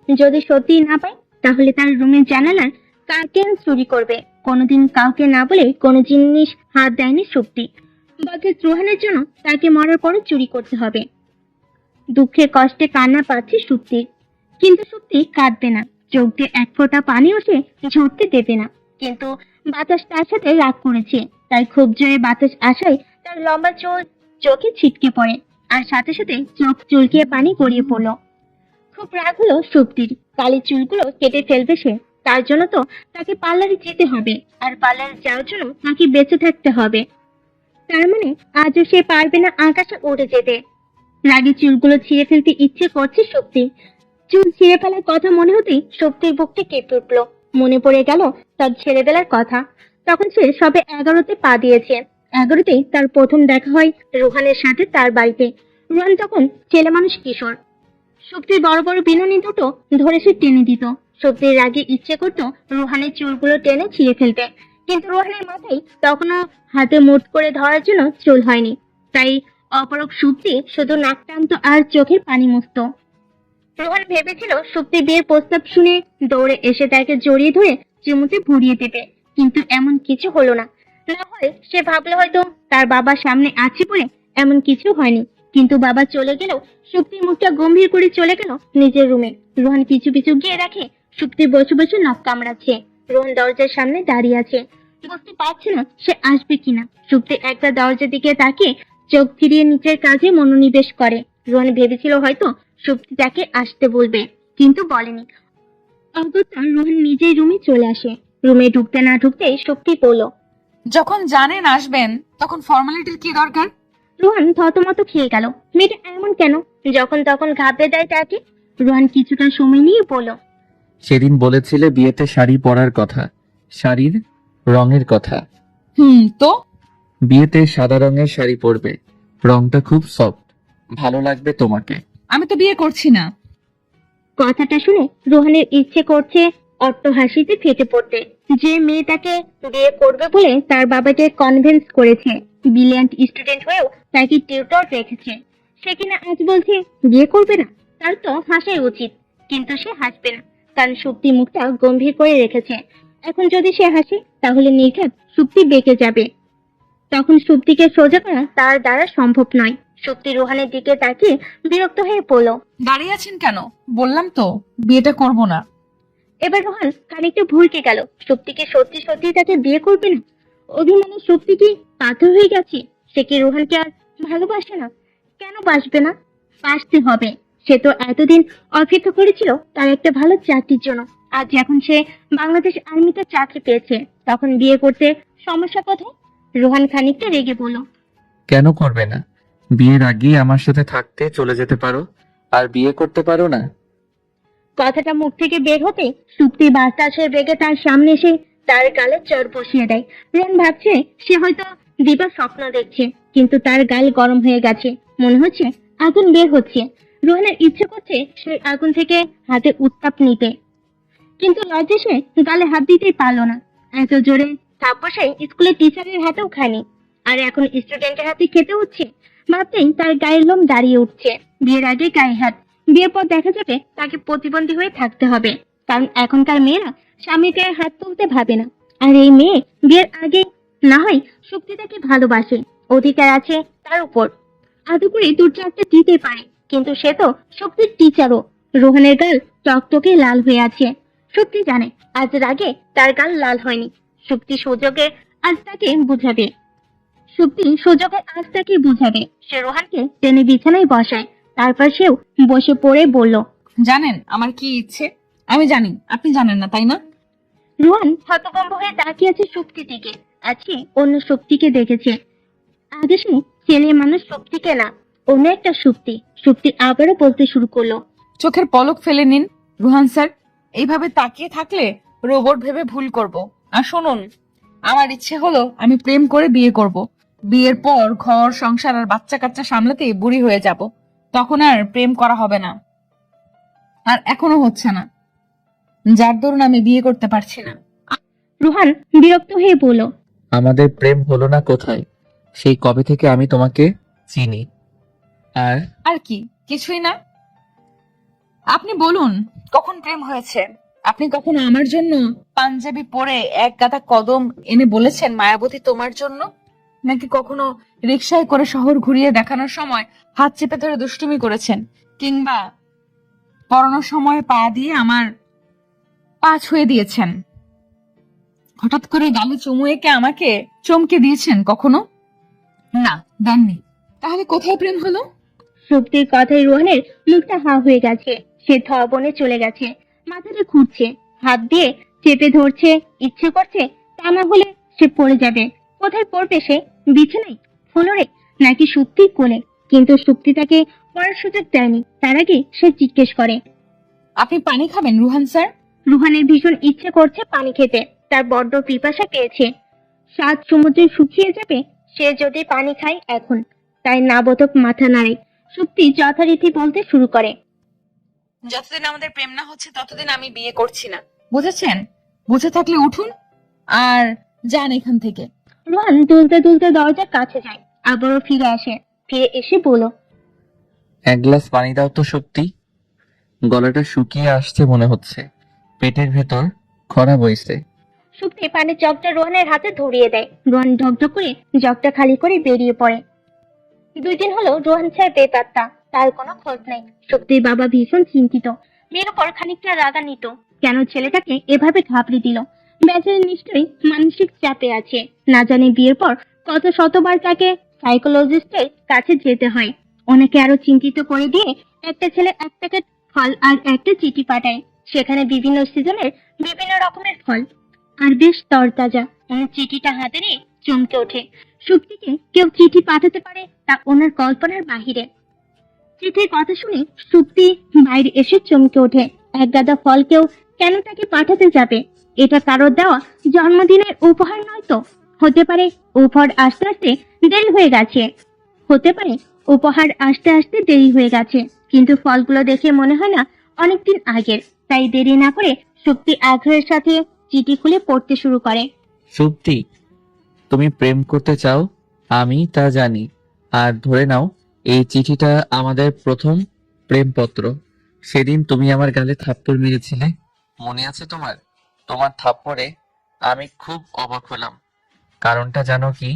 যদি সত্যি না পায় তাহলে তার রুমের জানালার কার্টেন চুরি করবে। কোনোদিন কাউকে না বলে কোনো জিনিস হাত দেয়নি শক্তি। বদ্ধ রোহানের জন্য তাকে মরার পরও চুরি করতে হবে। দুঃখে কষ্টে কান্না পাচ্ছে শক্তি, কিন্তু শক্তি কাঁদবে না। চোখ দিয়ে এক ফোঁটা পানিও সে ঝরতে দেবে না। কিন্তু বাতাস তার সাথে রাগ করেছে, তাই খুব জোরে বাতাস আসায় তার লম্বা চুল চোখে ছিটকে পড়ে, আর সাথে সাথে চোখ চুলকিয়ে পানি গড়িয়ে পড়লো। খুব রাগ হলো শক্তির। কালি চুলগুলো কেটে ফেলবে সে। তার জন্য তো তাকে পার্লারে যেতে হবে, আর পার্লারে যাওয়ার জন্য তাকে বেঁচে থাকতে হবে। তার মানে আজও সে পারবে না আকাশে উড়ে যেতে। রাগে চুলগুলো ছিঁড়ে ফেলতে ইচ্ছে করছে শক্তি। চুল ছিঁড়ে ফেলার কথা মনে হতেই শক্তির বুকটা কেঁপে উঠলো। মনে পড়ে গেল তার ছেলেবেলার কথা। তখন সে সবে 11তে পা দিয়েছে। 11তেই তার প্রথম দেখা হয় রোহানের সাথে তার বাড়িতে। রোহান তখন ছেলে মানুষ কিশোর। শক্তির বড় বড় বিনুনি দুটো ধরে সে টেনে দিত। শক্তির রাগে ইচ্ছে করতো রোহানের চুলগুলো টেনে ছিঁড়ে ফেলতে, কিন্তু রোহানের মাথায় তখনও হাতে মুঠ করে ধরার জন্য চুল হয়নি। তাই অপরক শক্তি শুধু নাক টানতো আর চোখের পানি মুছতো। রোহান ভেবেছিল শক্তি বিয়ের প্রস্তাব শুনে দৌড়ে এসে তাকে জড়িয়ে ধরে চুমুতে ভরিয়ে দেবে, কিন্তু এমন কিছু হলো না। না হয় সে ভাবলো হয়তো তার বাবা সামনে আছে বলে এমন কিছু হয়নি। কিন্তু বাবা চলে গেলেও শক্তির মুখটা গম্ভীর করে চলে গেল নিজের রুমে। রোহান পিছু পিছু গিয়ে দেখে শক্তি বসে বসে নখ কামড়াচ্ছে। রোহান দরজার সামনে দাঁড়িয়ে আছে, বুঝতে পারছে না সে আসবে কিনা। শক্তি একবার দরজার দিকে তাকিয়ে চোখ ফিরিয়ে নিচের কাজে মনোনিবেশ করে। রোহান ভেবেছিল হয়তো শক্তি তাকে আসতে বলবে, কিন্তু বলেনি। অগত্যা রোহান নিজের রুমে চলে আসে। রুমে ঢুকতে না ঢুকতেই শক্তি বলল। যখন জানেন আসবেন তখন ফর্মালিটির কি দরকার? রোহান থতমত খেয়ে গেল। মেয়েটা এমন কেন যখন তখন ঘাবড়ে দেয় তাকে? রোহান কিছুটা সময় নিয়ে বলল। সেদিন বলেছিলে বিয়েতে শাড়ি পরার কথা, শাড়ির রঙের কথা। তো বিয়েতে সাদা রঙের শাড়ি পরবে, রংটা খুব সফট, ভালো লাগবে তোমাকে। আমি তো বিয়ে করছি না। কথাটা শুনে রোহানের ইচ্ছে করছে অট্ট হাসিতে ফেটে পড়তে। যে মেয়ে তাকে বিয়ে করবে বলে তার বাবাকে কনভিন্স করেছে, ব্রিলিয়ান্ট স্টুডেন্ট হয়েও তাকে টিউটর রেখেছে, সে কিনা আজ বলছে বিয়ে করবে না। তার তো হাসাই উচিত, কিন্তু সে হাসবে না, কারণ সুপ্তি মুখটা গম্ভীর করে রেখেছে। এখন যদি সে হাসে তাহলে নির্ঘাত সুপ্তি বেঁকে যাবে। তখন সুপ্তিকে সোজা করা তার দ্বারা সম্ভব নয়। সুপ্তি রোহানের দিকে তাকিয়ে বিরক্ত হয়ে পড়ল। দাঁড়িয়ে আছেন কেন? বললাম তো বিয়েটা করব না। এবার রোহান খানিকটা ভুলকে গেল। সুপ্তিকে সত্যি সত্যি তাকে বিয়ে করবে না? অভিমানে সুপ্তি কি পাথর হয়ে গেছে? সে কি রোহানকে আর ভালোবাসে না? কেন বাসবে না? বাসতে হবে। সে তো এতদিন অপেক্ষা করেছিল তার একটা ভালো চাকরির জন্য। আজ যখন সে বাংলাদেশ আর্মিতে চাকরি পেয়েছে, তখন বিয়ে করতে সমস্যা কোথায়? রোহান খানিকটা রেগে বলল। কেন করবে না? বিয়ের আগেই আমার সাথে থাকতে চলে যেতে পারো, আর বিয়ে করতে পারো না? কথাটা মুখ থেকে বের হতে সুপ্তি বাতাসের বেগে তার সামনে এসে তার গালে চড় বসিয়ে দেয়। রোহন ভাবছে সে হয়তো দিবা স্বপ্ন দেখছে, কিন্তু তার গাল গরম হয়ে গেছে, মনে হচ্ছে আগুন বের হচ্ছে। রোহনের ইচ্ছে করছে সেই আগুন থেকে হাতে উত্তাপ নিতে, কিন্তু লজ্জা সে গালে হাত দিতেই পারলো না। এত জোরে থাপ্পড় সে স্কুলের টিচারের হাতেও খায়নি, আর এখন স্টুডেন্টের হাতে খেতে হচ্ছে। ভাবতেই তার গায়ের লোম দাঁড়িয়ে উঠছে। বিয়ের আগে গায়ে হাত, বিয়ের পর দেখা যাবে তাকে প্রতিবন্ধী হয়ে থাকতে হবে, কারণ এখনকার মেয়েরা স্বামীর গায়ে হাত তুলতে ভাবে না। আর এই মেয়ে বিয়ের আগে না হয় শক্তি তাকে ভালোবাসে, অধিকার আছে তার উপর, আদৌ করে দু চারটা দিতে পারে, কিন্তু সে তো শক্তির টিচারও। রোহনের গাল টকটকে লাল হয়ে আছে। শক্তি জানে আজ রাগে তার গাল লাল হয়নি। শক্তি সুযোগে আজ তাকে বুঝাবে। সে রোহানকে টেনে বিছানায় বসায়, তারপর সেও বসে পড়ে বলল। জানেন আমার কি ইচ্ছে? আমি জানি, আপনি জানেন না তাই না? রোহান হতভম্ব হয়ে তাকিয়ে আছে শক্তির দিকে। আজকে অন্য শক্তিকে দেখেছে। আগে সে ছেলে মানুষ শক্তিকে না, অন্য একটা শক্তি। শক্তি আবারও বলতে শুরু করলো। চোখের পলক ফেলে নিন রুহান স্যার, এইভাবে তাকিয়ে থাকলে রোবট ভেবে ভুল করব। আর শুনুন, আমার ইচ্ছে হলো আমি প্রেম করে বিয়ে করব। বিয়ের পর ঘর সংসার আর বাচ্চা কাচ্চা সামলাতে বুড়ি হয়ে যাব, তখন আর প্রেম করা হবে না। আর এখনো হচ্ছে না, যার দরুন আমি বিয়ে করতে পারছি না। রোহান বিরক্ত হয়ে বলল। আমাদের প্রেম হলো না কোথায়? সেই কবে থেকে আমি তোমাকে চিনি। আর আর কি? কিছুই না। আপনি বলুন, কখন প্রেম হয়েছে? আপনি কখনো আমার জন্য পাঞ্জাবি পরে এক গাদা কদম এনে বলেছেন মায়াবতী তোমার জন্য? নাকি কখনো রিকশায় করে শহর ঘুরিয়ে দেখানোর সময় হাত চেপে ধরে দুষ্টুমি করেছেন? কিংবা পড়ানোর সময় পা দিয়ে আমার পা ছুঁয়ে দিয়েছেন? হঠাৎ করে গালে চুমু এঁকে আমাকে চমকে দিয়েছেন কখনো? না, দেননি। তাহলে কোথায় প্রেম হলো? শক্তির কথায় রোহানের মুখটা হা হয়ে গেছে। সে বনে চলে গেছে, মাথাটা ঘুরছে, হাত দিয়ে চেপে ধরছে, ইচ্ছে করছে তা না হলে সে পড়ে যাবে। কোথায় পড়বে সে? বিছানায়, ফ্লোরে, নাকি শক্তির কোলে? কিন্তু শক্তি তাকে পড়ার সুযোগ দেয়নি। তার আগে সে জিজ্ঞেস করে। আপনি পানি খাবেন রুহান স্যার? রুহানের ভীষণ ইচ্ছে করছে পানি খেতে, তার বড্ড পিপাসা পেয়েছে। সাত সমুদ্রে শুকিয়ে যাবে সে যদি পানি খায় এখন। তাই নাবতক মাথা নাড়ে। শক্তি যথারীতি বলতে শুরু করে। যতদিন আমাদের প্রেম না হচ্ছে ততদিন আমি বিয়ে করছি না, বুঝেছেন? বুঝে থাকলে উঠুন আর যান এখান থেকে। রোহান দুলতে দুলতে দরজার কাছে যায়, আবারও ফিরে আসে। ফিরে এসে বলল। এক গ্লাস পানি দাও তো সত্যি, গলাটা শুকিয়ে আসছে মনে হচ্ছে, পেটের ভেতর খরা বইছে। শক্তি পানির জগটা রোহানের হাতে ধরিয়ে দেয়। রোহান ঢকঢক করে জগটা খালি করে বেরিয়ে পড়ে। 2 দিন হলো রোহান স্যার বেপাত্তা, তার কোনো খোঁজ নেই। শক্তির বাবা ভীষণ চিন্তিত, মেয়ের উপর খানিকটা রাগান্বিত। কেন ছেলেটাকে এভাবে ঘাবড়ে দিল? বেচারি নিশ্চয়ই মানসিক চাপে আছে। না জানে বিয়ের পর কত শতবার তাকে সাইকোলজিস্টের কাছে যেতে হয়। অনেকে আরো চিন্তিত করে দিয়ে একটা ছেলে এক প্যাকেট ফল আর একটা চিঠি পাঠায়, সেখানে বিভিন্ন সিজনের বিভিন্ন রকমের ফল। আর বেশ তরতাজা। চিঠিটা হাতে নিয়ে চমকে ওঠে। সুপ্তিকে কেউ চিঠি পাঠাতে পারে তা ওনার কল্পনার বাহিরে। চিঠির কথা শুনে সুপ্তি বাইরে এসে চমকে ওঠে। এক গাদা ফল কেউ কেন তাকে পাঠাতে যাবে? এটা কারোর দেওয়া জন্মদিনের উপহার নয় তো? হতে পারে উপহার আসতে আসতে দেরি হয়ে গেছে। হতে পারে উপহার আসতে আসতে দেরি হয়ে গেছে, কিন্তু ফলগুলো দেখে মনে হয় না অনেকদিন আগের। তাই দেরি না করে সুপ্তি আগ্রহের সাথে চিঠি খুলে পড়তে শুরু করে। সুপ্তি, তুমি প্রেম করতে চাও, আমি তা জানি। আর ধরে নাও এই চিঠিটা আমাদের প্রথম প্রেমপত্র। সেদিন তুমি আমার গালে থাপ্পড় মেরেছিলে, মনে আছে তোমার? তোমার থাপ্পড়ে আমি খুব অবাক হলাম। কারণটা জানো কি?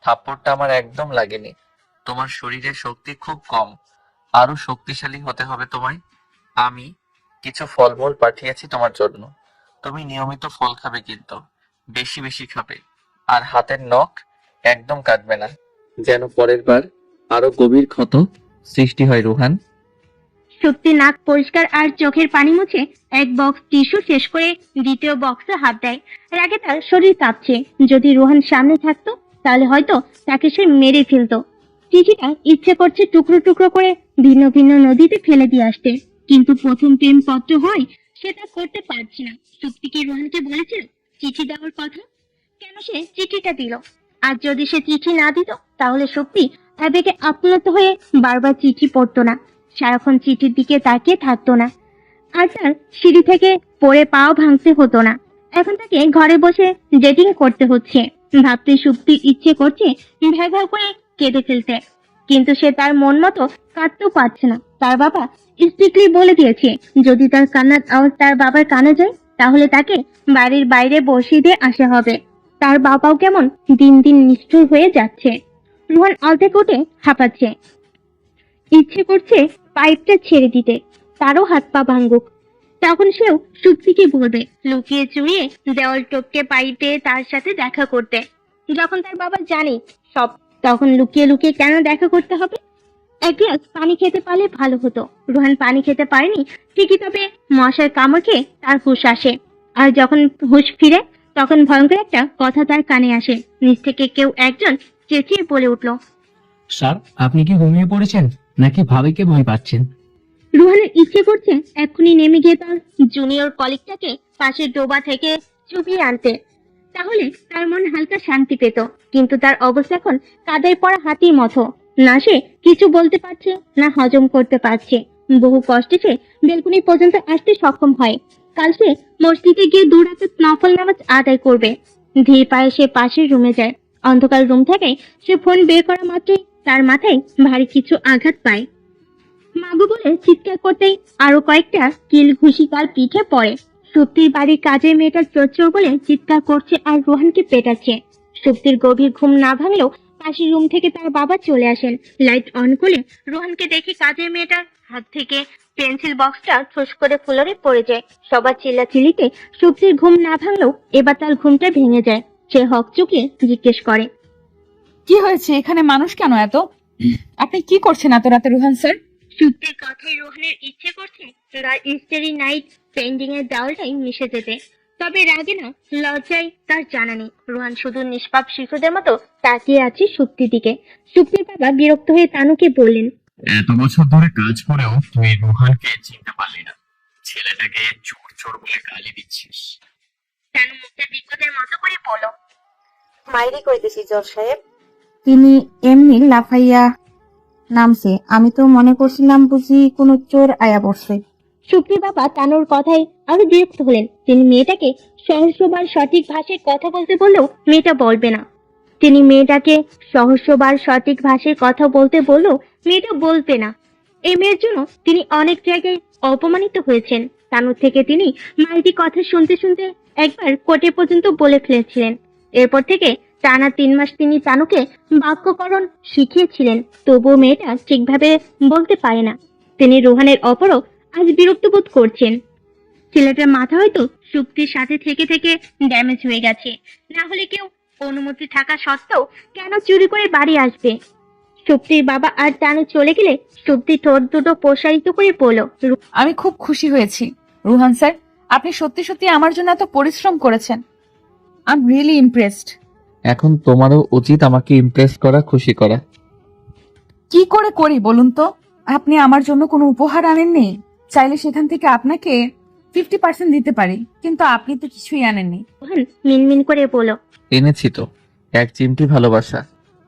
থাপ্পড়টা আমার একদম লাগেনি। তোমার শরীরে শক্তি খুব কম, আরো শক্তিশালী হতে হবে তোমায়। আমি কিছু ফলমূল পাঠিয়েছি তোমার জন্য। তুমি নিয়মিত ফল খাবে, কিন্তু বেশি বেশি খাবে। আর হাতের নখ একদম কাটবে না, যেন পরের বার আরো গভীর ক্ষত সৃষ্টি হয়। রুহান, সুপ্তি নাক পরিষ্কার আর চোখের পানি মুছে এক বক্স টিস্যু শেষ করে দ্বিতীয় বক্সে হাত দেয়। রাগে তার শরীর কাঁপছে। যদি রোহান সামনে থাকতো তাহলে হয়তো তাকে সে মেরে ফেলতো। চিঠিটা ইচ্ছে করছে টুকরো টুকরো করে ভিন্ন ভিন্ন নদীতে ফেলে দিয়ে আসতে, কিন্তু প্রথম প্রেম পত্র হয়, সেটা করতে পারছে না। সুপ্তি কি রোহানকে বলেছিল চিঠি দেওয়ার কথা? কেন সে চিঠিটা দিল? আর যদি সে চিঠি না দিত তাহলে সুপ্তি আবেগে আপ্লুত হয়ে বারবার চিঠি পড়তো না, সারাক্ষণ চিঠির দিকে তাকিয়ে থাকতো না। আর তার সিঁড়ি থেকে পড়ে পাও ভাঙতে হতো না। এখন তাকে ঘরে বসে ডেটিং করতে হচ্ছে। ভাবতে সুপ্তি ইচ্ছে করছে ভ্যাঁ ভ্যাঁ করে কেঁদে ফেলতে, কিন্তু সে তার মন মতো কাঁদতেও পারছে না। তার বাবা স্ট্রিক্টলি বলে দিয়েছে যদি তার কান্নার আওয়াজ তার বাবার কানে যায় তাহলে তাকে বাড়ির বাইরে বসিয়ে দিয়ে আসা হবে। তার বাবাও কেমন দিন দিন নিষ্ঠুর হয়ে যাচ্ছে। রোহান অর্ধেক উঠে হাঁপাচ্ছে। ইচ্ছে করছে পাইপটা ছেড়ে দিতে, তারও হাত পা ভাঙ্গুক। তখন সেও সুপ্তিকে বলবে লুকিয়ে চুরিয়ে দেওয়াল টপকে পাইপে তার সাথে দেখা করতে। যখন তার বাবা জানে সব, তখন লুকিয়ে লুকিয়ে কেন দেখা করতে হবে? এক গ্লাস পানি খেতে পারলে ভালো হতো। রোহান পানি খেতে পারেনি ঠিকই, তবে মশার কামড় খেয়ে তার হুঁশ আসে। আর যখন হুঁশ ফিরে তখন ভয়ঙ্কর একটা কথা তার কানে আসে। নিচ থেকে কেউ একজন চেঁচিয়ে বলে উঠল, স্যার, আপনি কি ঘুমিয়ে পড়েছেন নাকি ভাবিকে ভয় পাচ্ছেন? রোহানের ইচ্ছে করছে এক্ষুনি নেমে গিয়ে তার জুনিয়র কলিগটাকে পাশের ডোবা থেকে চুপিয়ে আনতে, তাহলে তার মন হালকা শান্তি পেত। কিন্তু তার অবস্থা এখন কাদায় পড়া হাতির মতো। না সে কিছু বলতে পারছে, না হজম করতে পারছে। বহু কষ্টে সে বেলকুনি পর্যন্ত আসতে সক্ষম হয়। কাল সে মসজিদে গিয়ে 2 রাকাত নফল নামাজ আদায় করবে। ধীর পায়ে সে পাশের রুমে যায়। অন্ধকার রুম থেকে সে ফোন বের করা মাত্রই তার মাথায় ভারী কিছু আঘাত পায়। মাগো বলে চিৎকার করতেই আরো কয়েকটা কিল ঘুষি তার পিঠে পড়ে। সুপ্তির বাড়ির কাজের মেয়েটার চোর বলে চিৎকার করছে আর রোহানকে পেটাচ্ছে। সুপ্তির গভীর ঘুম না ভাঙলেও পাশের রুম থেকে তার বাবা চলে আসেন। লাইট অন করে রোহানকে দেখে কাজের মেয়েটার হাত থেকে পেন্সিল বক্সটা ঠুস করে ফ্লোরে পড়ে যায়। সবার চিল্লাচিল্লিতে সুপ্তির ঘুম না ভাঙলেও এবার তার ঘুমটা ভেঙে যায়। সে হকচকিয়ে জিজ্ঞেস করে, কি হয়েছে? এখানে মানুষ কেন এত? আপনি কি করছেন এত রাতে রুহান স্যার? সুপ্তির কথায় রোহানের ইচ্ছে করছে তার স্টারি নাইট পেন্ডিং এর দেওয়ালটাই মিশে যেতে, তবে রাগে না লজ্জায় তার জানা নেই। রোহান শুধু নিষ্পাপ শিশুদের মতো তাকিয়ে আছে সুপ্তির দিকে। সুপ্তির বাবা বিরক্ত হয়ে তানুকে বললেন, এত বছর ধরে কাজ করেও তুই রুহানকে চিনতে পারলি না। ছেলেটাকে চোর চোর বলে গালি দিচ্ছিস। তানু মুখটা বিপদের মতো করে বলল, মাইরি কইতেছি জজ সাহেব। তিনি এমনি লাফাইয়া নামছে, আমি তো মনে করছিলাম বুঝি কোনো চোর আয়া পড়ছে। সুপ্তির বাবা তানুর কথায় আরো বিরক্ত হলেন। তিনি মেয়েটাকে সহস্রবার সঠিক ভাষায় কথা বলতে বললেও মেয়েটা বলবে না। তিনি মেয়েটাকে সহস্রবার সঠিক ভাষায় কথা বলতে বললেও মেয়েটা বলবে না। এই মেয়ের জন্য তিনি অনেক জায়গায় অপমানিত হয়েছেন। তানুর থেকে তিনি মাইটি কথা শুনতে শুনতে একবার কোর্টে পর্যন্ত বলে ফেলেছিলেন। এরপর থেকে টানা 3 মাস তিনি তানুকে বাক্যকরণ শিখিয়েছিলেন, তবুও মেয়েটা ঠিকভাবে বলতে পারে না। তিনি রোহানের অপরও আজ বিরক্ত বোধ করছেন। ছেলেটার মাথা হয়তো সুপ্তির সাথে থেকে থেকে ড্যামেজ হয়ে গেছে, না হলে কেউ অনুমতি থাকা সত্ত্বেও কেন চুরি করে বাড়ি আসবে? সুপ্তির বাবা আর টানু চলে গেলে সুপ্তি ঠোঁট দুটো প্রসারিত করে বলল, আমি খুব খুশি হয়েছি রুহান স্যার, আপনি সত্যি সত্যি আমার জন্য এত পরিশ্রম করেছেন। I am really impressed. এখন তোমারও উচিত আমাকে ইমপ্রেস করা, খুশি করা। কি করে করি বলুন তো? আপনি আমার জন্য কোনো উপহার আনেননি। চাইলে সেখান থেকে আপনাকে 50% দিতে পারি, কিন্তু আপনি তো কিছুই আনেননি। রোহান মিনমিন করে বলল। এনেছি তো, এক চিমটি ভালোবাসা।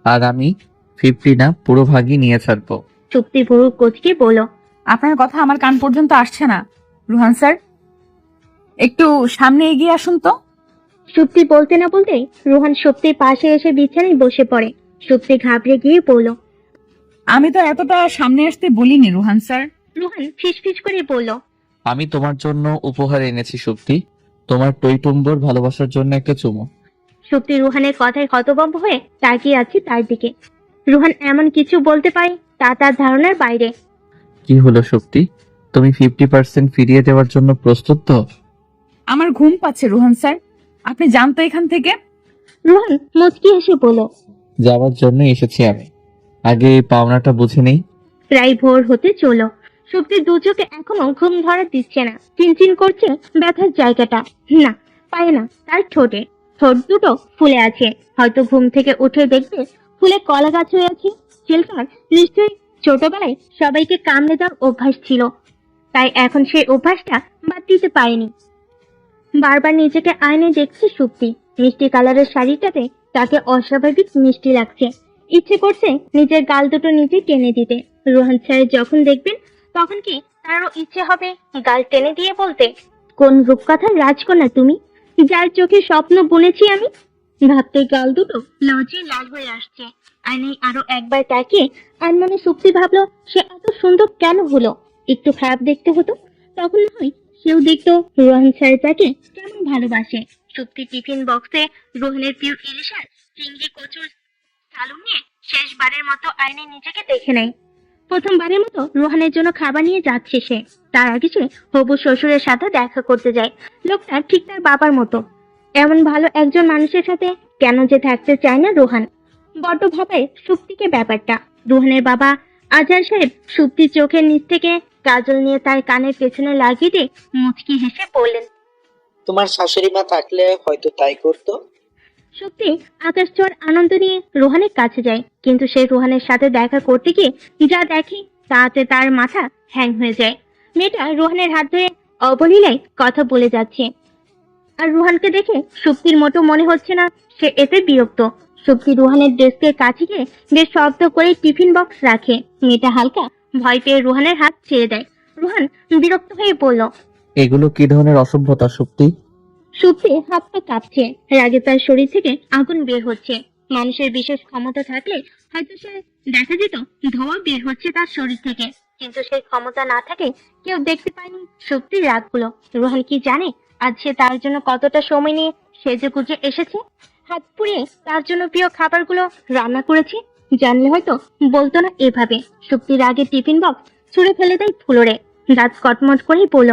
আর আমি 50 না, পুরো ভাগই নিয়ে ছাড়বো। সুপ্তি ভুরু কোচকে বলল। আপনার কথা আমার কান পর্যন্ত আসছে না রুহান স্যার, একটু সামনে এগিয়ে আসুন তো। সুপ্তি বলতে না বলতেই রোহান সুপ্তির পাশে এসে বিছানায় বসে পড়ে। সুপ্তি ঘাবড়ে গিয়ে বলল। আমি তো এতটা সামনে আসতে বলিনি রুহান স্যার। রোহান ফিসফিস করে বলল। আমি তোমার জন্য উপহার এনেছি সুপ্তি, তোমার টইটুম্বর ভালোবাসার জন্য একটা চুমু। সুপ্তি রোহানের কথায় হতভম্ব হয়ে তাকিয়ে আছে তার দিকে। রোহান এমন কিছু বলতে পারে তা তার ধারণার বাইরে। কি হলো সুপ্তি, তুমি 50% ফিরিয়ে দেওয়ার জন্য প্রস্তুত তো? আমার ঘুম পাচ্ছে রুহান স্যার, আপনি জানতো এখান থেকে। রোহান মুচকি হেসে বলল। যাওয়ার জন্য এসেছি আমি, আগে এই পাওনাটা বুঝে নেই। প্রায় ভোর হতে চলো। সুপ্তির দু চোখে এখনো ঘুম ধরা দিচ্ছে না, চিনচিন করছে ব্যথার জায়গাটা। না, পায় না। তার ঠোঁটে ঠোঁট দুটো ফুলে আছে। হয়তো ঘুম থেকে উঠে দেখবে ফুলে কলা গাছ হয়ে আছে। চিলকার নিশ্চয়ই ছোটবেলায় সবাইকে কামড়ে দেওয়ার অভ্যাস ছিল, তাই এখন সেই অভ্যাসটা বাদ দিতে পারেনি। বারবার নিজেকে আয়নায় দেখছে সুপ্তি। মিষ্টি কালারের শাড়িটাতে তাকে অস্বাভাবিক মিষ্টি লাগছে। ইচ্ছে করছে নিজের গাল দুটো নিজে টেনে দিতে। রোহান স্যার যখন দেখবেন তখন কি তারও ইচ্ছে হবে গাল টেনে দিয়ে বলতে, কোন রূপকথার রাজকন্যা তুমি, যার চোখে স্বপ্ন বুনেছি আমি। ভাবতে গাল দুটো লজ্জায় লাল হয়ে আসছে। আয়নায় আরো একবার তাকিয়ে আনমনে সুপ্তি ভাবলো সে এত সুন্দর কেন হলো। একটু খারাপ দেখতে হতো, তখন না হয় সেও দেখতো রোহান স্যার তাকে কেমন ভালোবাসে। সুপ্তি টিফিন বক্সে রোহানের প্রিয় ইলিশ আর চিংড়ি কচুর চালু নিয়ে শেষবারের মতো আয়নায় নিজেকে দেখে নেয়। প্রথমবারের মতো রোহানের জন্য খাবার নিয়ে যাচ্ছে সে। তার আগে সে হবু শ্বশুরের সাথে দেখা করতে যায়। লোকটা ঠিক তার বাবার মতো। এমন ভালো একজন মানুষের সাথে কেন যে থাকতে চায় না রোহান। বড্ড ভাবায় সুপ্তিকে ব্যাপারটা। রোহানের বাবা আজহার সাহেব সুপ্তির চোখের নিচ থেকে কাজল নিয়ে তার কানের পেছনে লাগিয়ে দিয়ে মুচকি হেসে বললেন। তোমার শাশুড়ি মা থাকলে হয়তো তাই করতো। সত্যি আকাশ ছোঁয়ার আনন্দ নিয়ে রোহানের কাছে যায়, কিন্তু সে রোহানের সাথে দেখা করতে গিয়ে যা দেখে তাতে তার মাথা হ্যাং হয়ে যায়। মেয়েটা রোহানের হাত ধরে অবলীলায় কথা বলে যাচ্ছে, আর রোহানকে দেখে সুপ্তির মতো মনে হচ্ছে না সে এতে বিরক্ত। সুপ্তি রোহানের ডেস্কের কাছে গিয়ে বেশ শব্দ করে টিফিন বক্স রাখে। মেয়েটা হালকা ভয় পেয়ে রোহানের হাত ছেড়ে দেয়। রোহান বিরক্ত হয়ে বলল। এগুলো কি ধরনের অসভ্যতা সুপ্তি? সুপ্তি হাত পা কাঁপছে, রাগে তার শরীর থেকে আগুন বের হচ্ছে। মানুষের বিশেষ ক্ষমতা থাকলে হয়তো সে দেখা যেত ধোঁয়া বের হচ্ছে তার শরীর থেকে, কিন্তু সেই ক্ষমতা না থাকে কেউ দেখতে পায়নি সুপ্তির রাগগুলো। রোহান কি জানে আজ সে তার জন্য কতটা সময় নিয়ে সেজে গুজে এসেছে, হাত পুড়িয়ে তার জন্য প্রিয় খাবারগুলো রান্না করেছে। জানলে হয়তো বলতো না এভাবে। সুপ্তির রাগে টিফিন বক্স ছুঁড়ে ফেলে দেয় ফ্লোরে। দাঁত কটমট করেই বলল।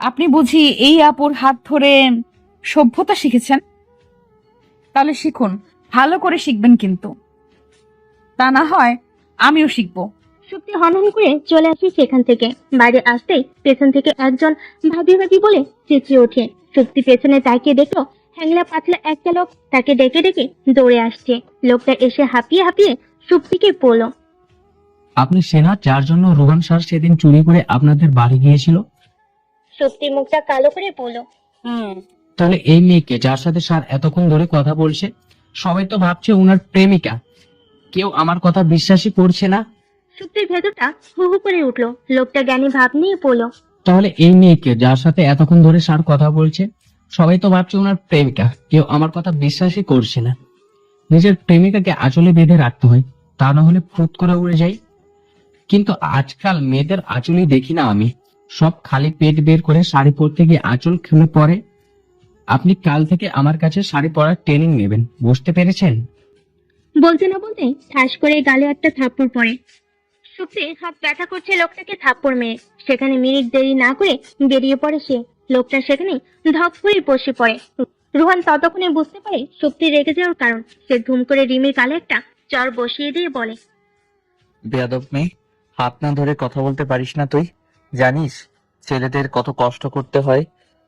আপনি বুঝি এই আপুর হাত ধরে সভ্যতা শিখেছেন? তাহলে শিখুন, ভালো করে শিখবেন, কিন্তু তা না হয় আমিও শিখবো। সুপ্তি হনহন করে চলে আসে সেখান থেকে। বাইরে আসতেই পেছন থেকে একজন ভাবি ভাবি বলে চেঁচিয়ে ওঠে। সুপ্তি পেছনে তাকিয়ে দেখলো হ্যাংলা পাতলা একটা লোক তাকে ডেকে ডেকে দৌড়ে আসছে। লোকটা এসে হাঁপিয়ে হাঁপিয়ে সুপ্তিকে বলল। আপনি সেনা যার জন্য রোহান স্যার সেদিন চুরি করে আপনাদের বাড়ি গিয়েছিল? সুপ্তি মুখটা কালো করে বলল। তাহলে এই মেয়েকে যার সাথে স্যার এতক্ষণ ধরে কথা বলছে, সবাই তো ভাবছে উনার প্রেমিকা। কেউ আমার কথা বিশ্বাসই করছে না। সুপ্তির ভেতরটা হু হু করে উঠলো। লোকটা জ্ঞানী ভাব নিয়ে বলল। তাহলে এই মেয়েকে যার সাথে এতক্ষণ ধরে স্যার কথা বলছে, সবাই তো ভাবছে উনার প্রেমিকা। কেউ আমার কথা বিশ্বাসই করছে না। নিজের প্রেমিকাকে আঁচলে বেঁধে রাখতে হয়, তা না হলে ফুট করে উড়ে যায়। কিন্তু আজকাল মেয়েদের আঁচলই দেখি না আমি, সব খালি পেট বের করে শাড়ি পরতে গিয়ে আঁচল খুলে পরে। আপনি কাল থেকে আমার কাছে শাড়ি পরার ট্রেনিং নেবেন, বুঝতে পেরেছেন? বলতে না বলতে ঠাস করে গালে একটা থাপ্পড় পড়ে। সুপ্তি হাত ব্যথা করছে লোকটাকে থাপ্পড় মেরে। সেখানে মিনিট দেরি না করে বেরিয়ে পড়ে সে। লোকটা সেখানে ধপ করে বসে পড়ে। রোহান ততক্ষণে বুঝতে পারে সুপ্তি রেগে যাওয়ার কারণ। সে ধুম করে রিমির গালে একটা চর বসিয়ে দিয়ে বলে। বেয়াদব মেয়ে, হাত না ধরে কথা বলতে পারিস না তুই? জানিস ছেলেদের কত কষ্ট করতে হয়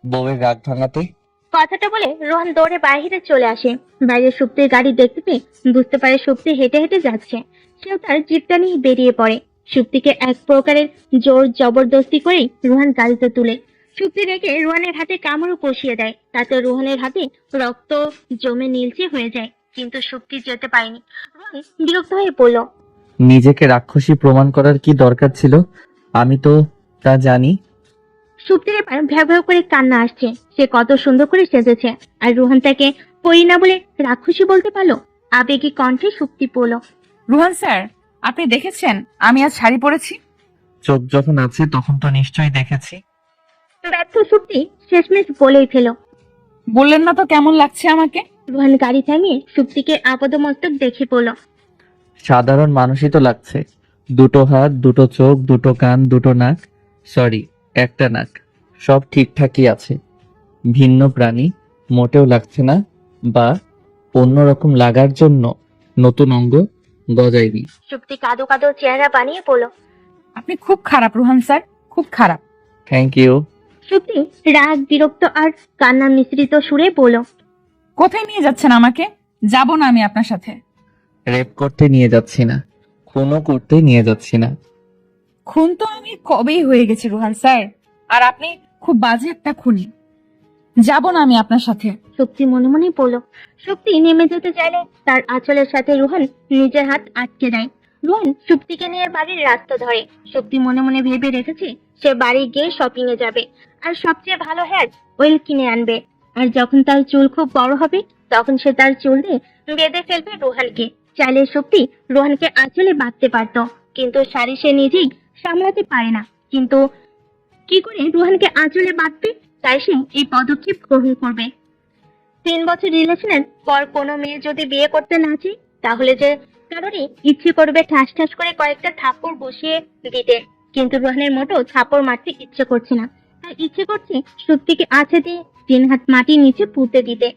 বউয়ের রাগ ভাঙাতে? কথাটা বলে রোহান দৌড়ে বাইরে চলে আসে। বাইরে সুপ্তির গাড়ি দেখতে পেয়ে বুঝতে পারে সুপ্তি হেঁটে হেঁটে যাচ্ছে। সেও তার জিপটা নিয়ে বেরিয়ে পড়ে। সুপ্তিকে এক প্রকারের জোর জবরদস্তি করেই রোহান গাড়িতে তুলে। সুপ্তি রেখে রোহানের হাতে কামড়ও কষিয়ে দেয়, তাতে রোহানের হাতে রক্ত জমে নীলচে হয়ে যায়, কিন্তু সুপ্তি যেতে পারেনি। রোহান বিরক্ত হয়ে পড়ল। নিজেকে রাক্ষসী প্রমাণ করার কি দরকার ছিল? আমি তো তা জানি। সুপ্তির এবার ভ্যাঁ ভ্যাঁ করে কান্না আসছে। সে কত সুন্দর করে সেজেছে, আর রোহান তাকে পরি না বলে রাক্ষসী বলতে পারলো। আবেগী কণ্ঠে সুপ্তি পড়ল। রুহান স্যার, আপনি দেখেছেন আমি আজ শাড়ি পরেছি? চোখ যখন আছে তখন তো নিশ্চয়ই দেখেছি। ব্যর্থ সুপ্তি শেষমেশ বলেই ফেলো। বললেন না তো কেমন লাগছে আমাকে? রোহান গাড়ি থামিয়ে সুপ্তিকে আপাদমস্তক দেখে পড়ল। সাধারণ মানুষই তো লাগছে। দুটো হাত, দুটো চোখ, দুটো কান, দুটো নাক, সরি, একটা নাক, সব ঠিকঠাকই আছে। ভিন্ন প্রাণী মোটেও লাগছে না, বা অন্যরকম লাগার জন্য নতুন অঙ্গ গজায়নি। সুপ্তি কাদো কাদো চেহারা বানিয়ে পড়ল। আপনি খুব খারাপ রুহান স্যার, খুব খারাপ। Thank you. সুপ্তি রাগ, বিরক্ত আর কান্না মিশ্রিত সুরে বলল। কোথায় নিয়ে যাচ্ছেন আমাকে? যাব না আমি আপনার সাথে। রেপ করতে নিয়ে যাচ্ছি না, খুনও করতে নিয়ে যাচ্ছি না। খুন তো আমি কবেই হয়ে গেছি রুহান স্যার, আর আপনি খুব বাজে একটা খুনি। যাব না আমি আপনার সাথে। সুপ্তি মনে মনে পড়ল। সুপ্তি নেমে যেতে চাইলে তার আঁচলের সাথে রোহান নিজের হাত আটকে দেয়। রোহান সুপ্তিকে নিয়ে বাড়ির রাস্তা ধরে। সুপ্তি মনে মনে ভেবে রেখেছে সে বাড়ি গিয়ে শপিং এ যাবে, আর সবচেয়ে ভালো হেয়ার অয়েল কিনে আনবে। আর যখন তার চুল খুব বড় হবে তখন সে তার চুল দিয়ে বেঁধে ফেলবে রোহানকে। চাইলে সুপ্তি রোহানকে আঁচলে বাঁধতে পারতো, কিন্তু শাড়ি সে নিজেই সামলাতে পারে না। কিন্তু কি করে রোহানকে আঁচলে বাঁধবে, তাই সে এই পদক্ষেপ গ্রহণ করবে। 3 বছর রিলেশনের পর কোনো মেয়ে যদি বিয়ে করতে না চায়, তাহলে যে কারোরই ইচ্ছে করবে ঠাস ঠাস করে কয়েকটা থাপ্পড় বসিয়ে দিতে। কিন্তু রোহানের মোটেও থাপ্পড় মারতে ইচ্ছে করছে না। তার ইচ্ছে করছে সুপ্তিকে আছে দিয়ে 3 হাত মাটির নিচে পুঁতে দিতে।